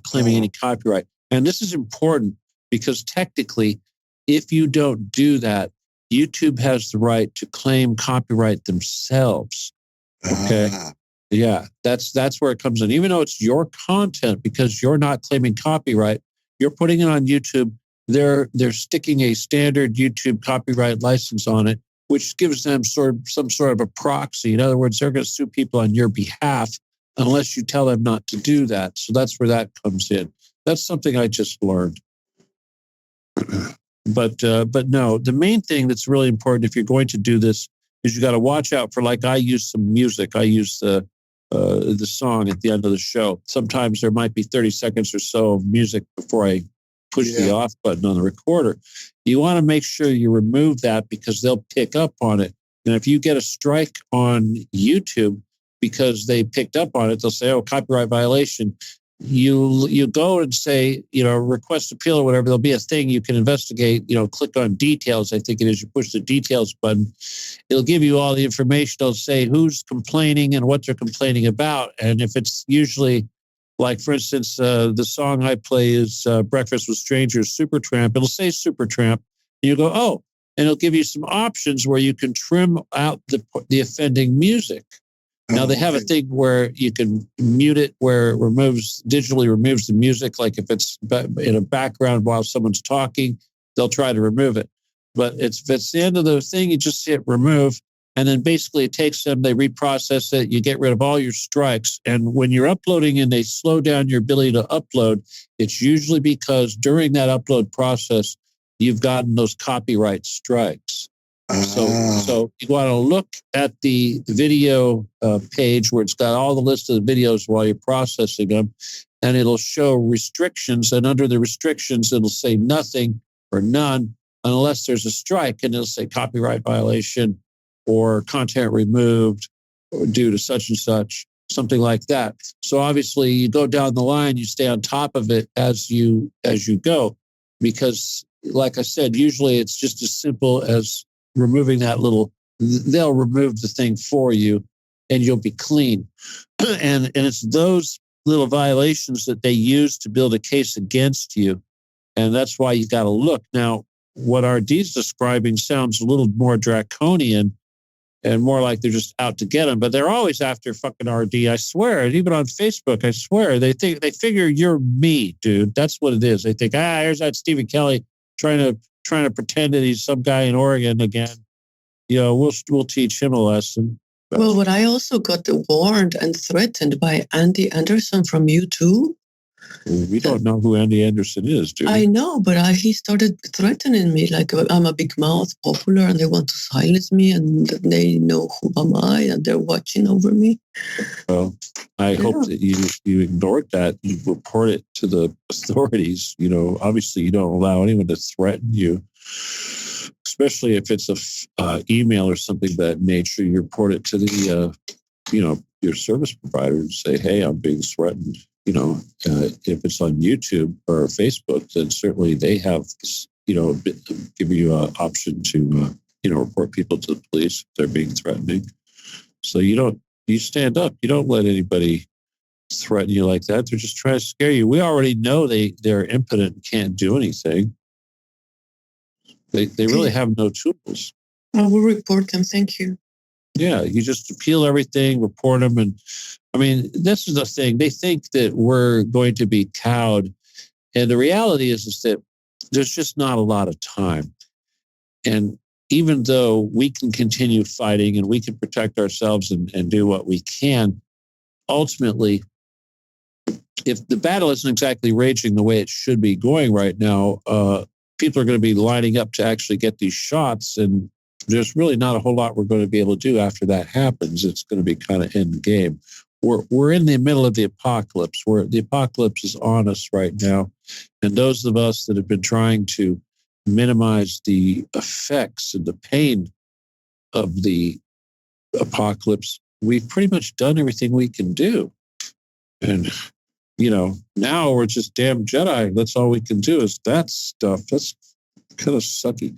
Speaker 1: claiming any copyright. And this is important, because technically, if you don't do that, YouTube has the right to claim copyright themselves. Okay. Yeah, that's where it comes in. Even though it's your content, because you're not claiming copyright, you're putting it on YouTube. They're sticking a standard YouTube copyright license on it, which gives them some sort of a proxy. In other words, they're going to sue people on your behalf unless you tell them not to do that. So that's where that comes in. That's something I just learned. But no, the main thing that's really important if you're going to do this is you got to watch out for, like, I use some music. I use the song at the end of the show. Sometimes there might be 30 seconds or so of music before I push the off button on the recorder. You want to make sure you remove that because they'll pick up on it. And if you get a strike on YouTube because they picked up on it, they'll say, oh, copyright violation. You go and say, request appeal or whatever. There'll be a thing you can investigate, click on details. I think it is. You push the details button. It'll give you all the information. It'll say who's complaining and what they're complaining about. And if it's usually, like, for instance, the song I play is Breakfast with Strangers, Supertramp. It'll say Supertramp. And you go, oh, and it'll give you some options where you can trim out the offending music. Now, they have a thing where you can mute it, where it digitally removes the music. Like if it's in a background while someone's talking, they'll try to remove it. But if it's the end of the thing, you just hit remove. And then basically it takes them, they reprocess it, you get rid of all your strikes. And when you're uploading and they slow down your ability to upload, it's usually because during that upload process, you've gotten those copyright strikes. So you want to look at the video page where it's got all the list of the videos while you're processing them, and it'll show restrictions. And under the restrictions, it'll say nothing or none unless there's a strike, and it'll say copyright violation or content removed or due to such and such, something like that. So obviously, you go down the line, you stay on top of it as you go, because, like I said, usually it's just as simple as removing that they'll remove the thing for you and you'll be clean. And it's those little violations that they use to build a case against you. And that's why you got to look. Now, what RD's describing sounds a little more draconian and more like they're just out to get them, but they're always after fucking RD. I swear. And even on Facebook, I swear, they figure you're me, dude. That's what it is. They think, here's that Stephen Kelly trying to pretend that he's some guy in Oregon again. We'll teach him a lesson.
Speaker 2: Well, but I also got warned and threatened by Andy Anderson from U2.
Speaker 1: We don't know who Andy Anderson is, do we?
Speaker 2: I know, but he started threatening me like I'm a big mouth, popular, and they want to silence me, and they know who am I, and they're watching over me.
Speaker 1: Well, I hope that you ignored that. You report it to the authorities. Obviously, you don't allow anyone to threaten you, especially if it's a email or something of that nature. You report it to the, your service provider and say, "Hey, I'm being threatened." If it's on YouTube or Facebook, then certainly they have, give you an option to, report people to the police if they're being threatening. So you stand up. You don't let anybody threaten you like that. They're just trying to scare you. We already know they're impotent and can't do anything. They really have no tools.
Speaker 2: I will report them. Thank you.
Speaker 1: Yeah, you just appeal everything, report them. And I mean, this is the thing. They think that we're going to be cowed. And the reality is that there's just not a lot of time. And even though we can continue fighting and we can protect ourselves and do what we can, ultimately, if the battle isn't exactly raging the way it should be going right now, people are going to be lining up to actually get these shots. And there's really not a whole lot we're going to be able to do after that happens. It's going to be kind of end game. We're in the middle of the apocalypse, where the apocalypse is on us right now. And those of us that have been trying to minimize the effects and the pain of the apocalypse, we've pretty much done everything we can do. And, now we're just damn Jedi. That's all we can do is that stuff. That's kind of sucky.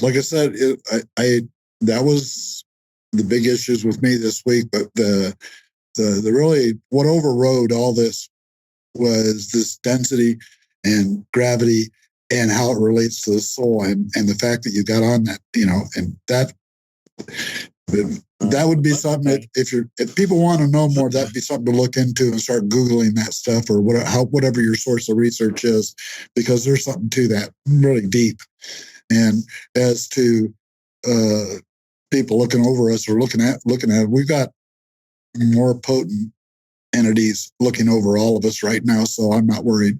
Speaker 3: Like I said, that was the big issues with me this week. But the really what overrode all this was this density and gravity and how it relates to the soul, and the fact that you got on that, and that would be something that if people want to know more, that'd be something to look into and start Googling that stuff or whatever your source of research is, because there's something to that really deep. And as to people looking over us or looking at. We've got more potent entities looking over all of us right now, so I'm not worried.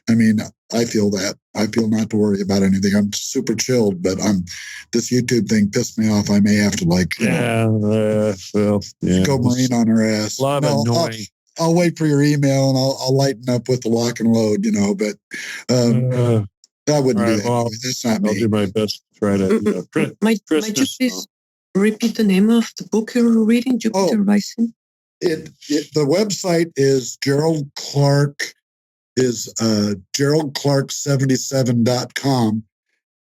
Speaker 3: I mean, I feel that. I feel not to worry about anything. I'm super chilled, but this YouTube thing pissed me off. I may have to go Marine on her ass.
Speaker 1: A lot of annoying.
Speaker 3: I'll wait for your email and I'll lighten up with the lock and load, but I wouldn't do that.
Speaker 1: Well,
Speaker 3: that's not me.
Speaker 1: I'll do my best to try to.
Speaker 2: Might you please repeat the name of the book you're reading, Jupiter Rising?
Speaker 3: The website is Gerald Clark is GeraldClark77.com,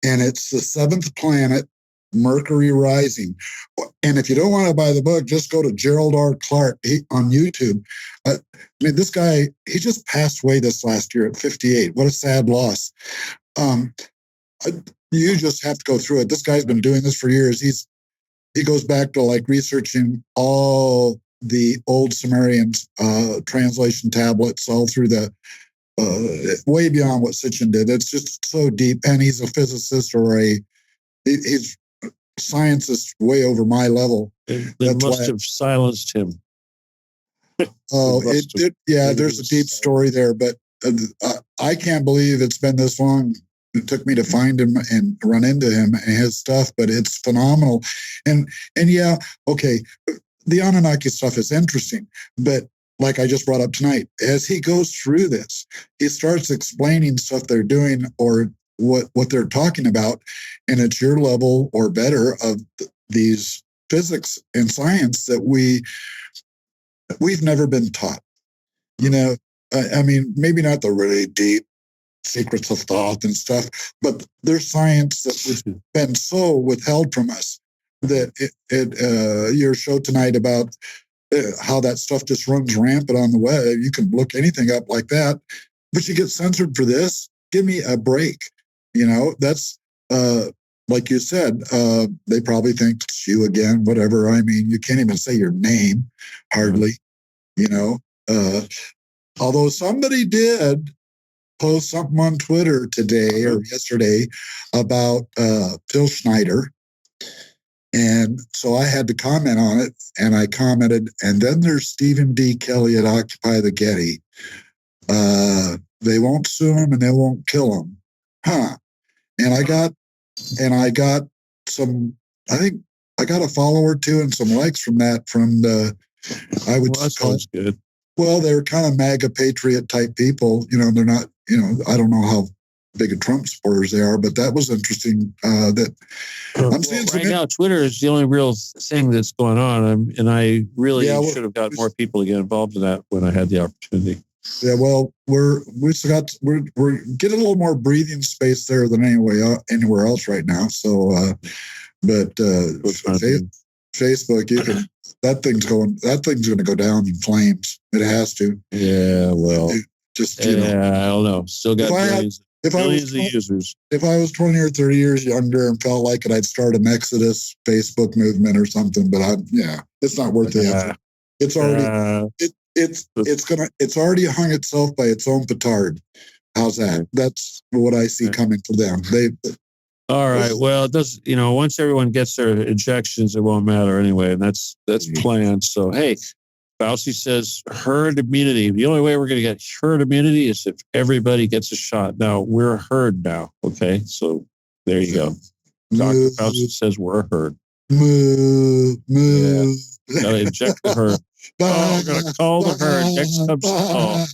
Speaker 3: and it's the seventh planet, Mercury rising. And if you don't want to buy the book, just go to Gerald R. Clark on YouTube. I mean, this guy, he just passed away this last year at 58. What a sad loss. You just have to go through it. This guy's been doing this for years. He goes back to like researching all the old Sumerian translation tablets all through the way beyond what Sitchin did. It's just so deep. And he's a physicist or he's scientist way over my level.
Speaker 1: They must have silenced him.
Speaker 3: There's a deep story there, but I can't believe it's been this long. It took me to find him and run into him and his stuff, but it's phenomenal. And yeah, okay, the Anunnaki stuff is interesting, but like I just brought up tonight, as he goes through this, he starts explaining stuff they're doing or what they're talking about, and it's your level or better of these physics and science that we've never been taught. I mean, maybe not the really deep secrets of thought and stuff, but there's science that has been so withheld from us that your show tonight about how that stuff just runs rampant on the web. You can look anything up like that, but you get censored for this. Give me a break. That's like you said, they probably think it's you again, whatever. I mean, you can't even say your name, hardly, although somebody did post something on Twitter today or yesterday about Phil Schneider. And so I had to comment on it, and I commented, and then there's Stephen D. Kelly at Occupy the Getty. They won't sue him and they won't kill him. Huh. And I got some, I think I got a follower too and some likes from that, that sounds good. Well, they're kind of MAGA patriot type people. They're not, I don't know how big a Trump supporters they are, but that was interesting. That I'm seeing
Speaker 1: right now, Twitter is the only real thing that's going on, and I really should have got more people to get involved in that when I had the opportunity.
Speaker 3: Yeah, well, we're getting a little more breathing space there than anywhere else right now. So, Facebook, that thing's going to go down in flames. It has to.
Speaker 1: Yeah, well, I don't know. Still got billions of users.
Speaker 3: If I was 20 or 30 years younger and felt like it, I'd start an Exodus Facebook movement or something. But it's not worth the effort. It's already it's already hung itself by its own petard. How's that? That's what I see coming for them.
Speaker 1: All right. Well, it does. Once everyone gets their injections, it won't matter anyway, and that's planned. So hey. Fauci says herd immunity. The only way we're going to get herd immunity is if everybody gets a shot. Now, we're a herd now, okay? So there you go. Dr. Fauci says we're a herd. Yeah. Got to inject the herd. We're going to call the herd. Next comes the call.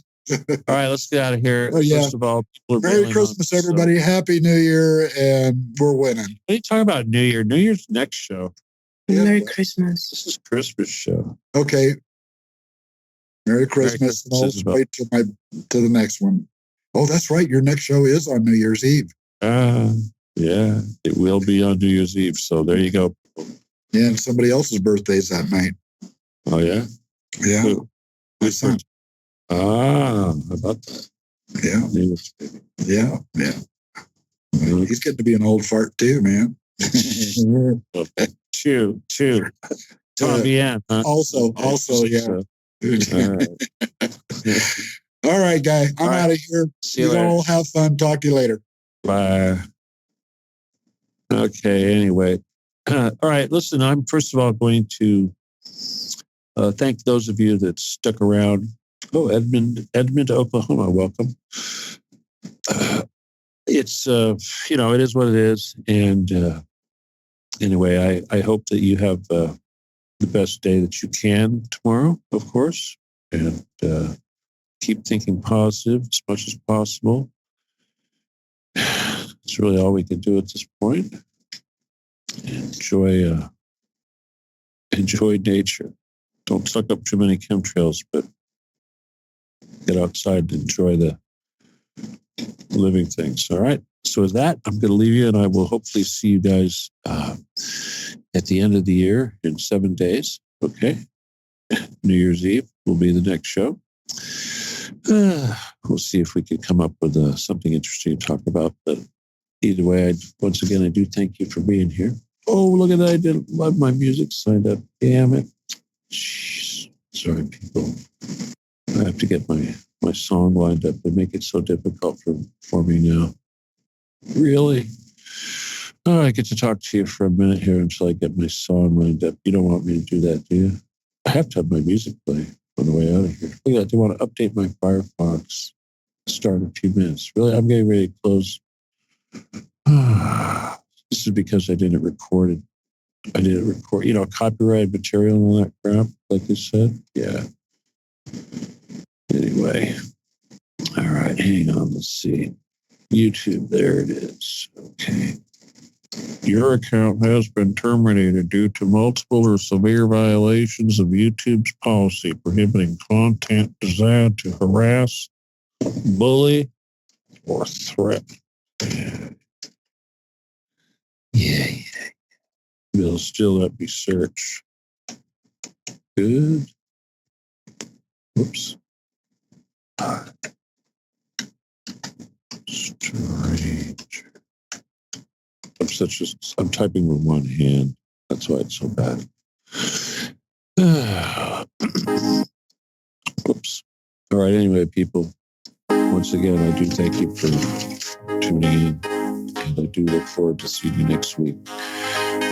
Speaker 1: All right, let's get out of here. First of all, people are
Speaker 3: Merry Christmas, everybody. Happy New Year, and we're winning.
Speaker 1: What are you talking about, New Year? New Year's next show.
Speaker 2: Merry Christmas.
Speaker 1: This is Christmas show.
Speaker 3: Okay. Merry Christmas. And I'll wait to the next one. Oh, that's right. Your next show is on New Year's Eve.
Speaker 1: Yeah, it will be on New Year's Eve. So there you go.
Speaker 3: Yeah, and somebody else's birthday's that night.
Speaker 1: Oh, yeah?
Speaker 3: Yeah.
Speaker 1: Who?
Speaker 3: My son.
Speaker 1: How about that?
Speaker 3: Yeah. He's getting to be an old fart too, man.
Speaker 1: Chew. Tommy Ann, huh?
Speaker 3: Also, yeah. All right, guy. I'm out of here.
Speaker 1: See you later.
Speaker 3: All have fun. Talk to you later.
Speaker 1: Bye. Okay, anyway. All right, listen, I'm first of all going to thank those of you that stuck around. Oh, Edmond, Oklahoma, welcome. It's, it is what it is. And anyway, I hope that you have the best day that you can tomorrow, of course, and keep thinking positive as much as possible. It's really all we can do at this point. Enjoy nature. Don't suck up too many chemtrails, but get outside and enjoy the living things. All right. So with that, I'm going to leave you, and I will hopefully see you guys at the end of the year in 7 days. Okay. New Year's Eve will be the next show. We'll see if we can come up with something interesting to talk about. But either way, once again, I do thank you for being here. Oh, look at that. I didn't love my music signed up. Damn it. Jeez. Sorry, people. I have to get my song lined up. They make it so difficult for me now. Really? Oh, I get to talk to you for a minute here until I get my song lined up. You don't want me to do that, do you? I have to have my music play on the way out of here. Look at that. They want to update my Firefox. Start in a few minutes. Really? I'm getting ready to close. This is because I didn't record it. Copyrighted material and all that crap, like I said. Yeah. Anyway. All right, hang on. Let's see. YouTube, there it is. Okay. Your account has been terminated due to multiple or severe violations of YouTube's policy prohibiting content designed to harass, bully, or threaten. Yeah. They'll still let me search. Good. Whoops. Strange. I'm typing with one hand. That's why it's so bad. Whoops. All right. Anyway, people, once again, I do thank you for tuning in. And I do look forward to seeing you next week. And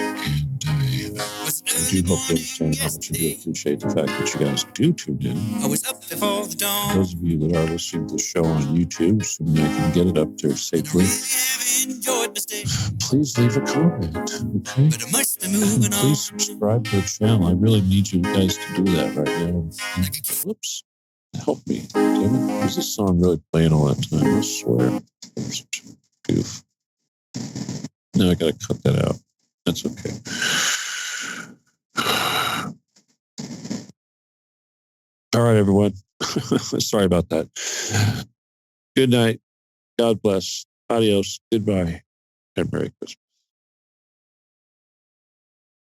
Speaker 1: I do hope you understand how much I do appreciate the fact that you guys do tune in. I was up before the dawn. Those of you that are listening to the show on YouTube, assuming I can get it up there safely, please leave a comment, okay? Please subscribe to the channel. I really need you guys to do that right now. Whoops. Help me. Damn it. Is this song really playing all that time? I swear. Goof. No, I got to cut that out. That's okay. All right, everyone. Sorry about that. Good night. God bless. Adios. Goodbye. And Merry Christmas.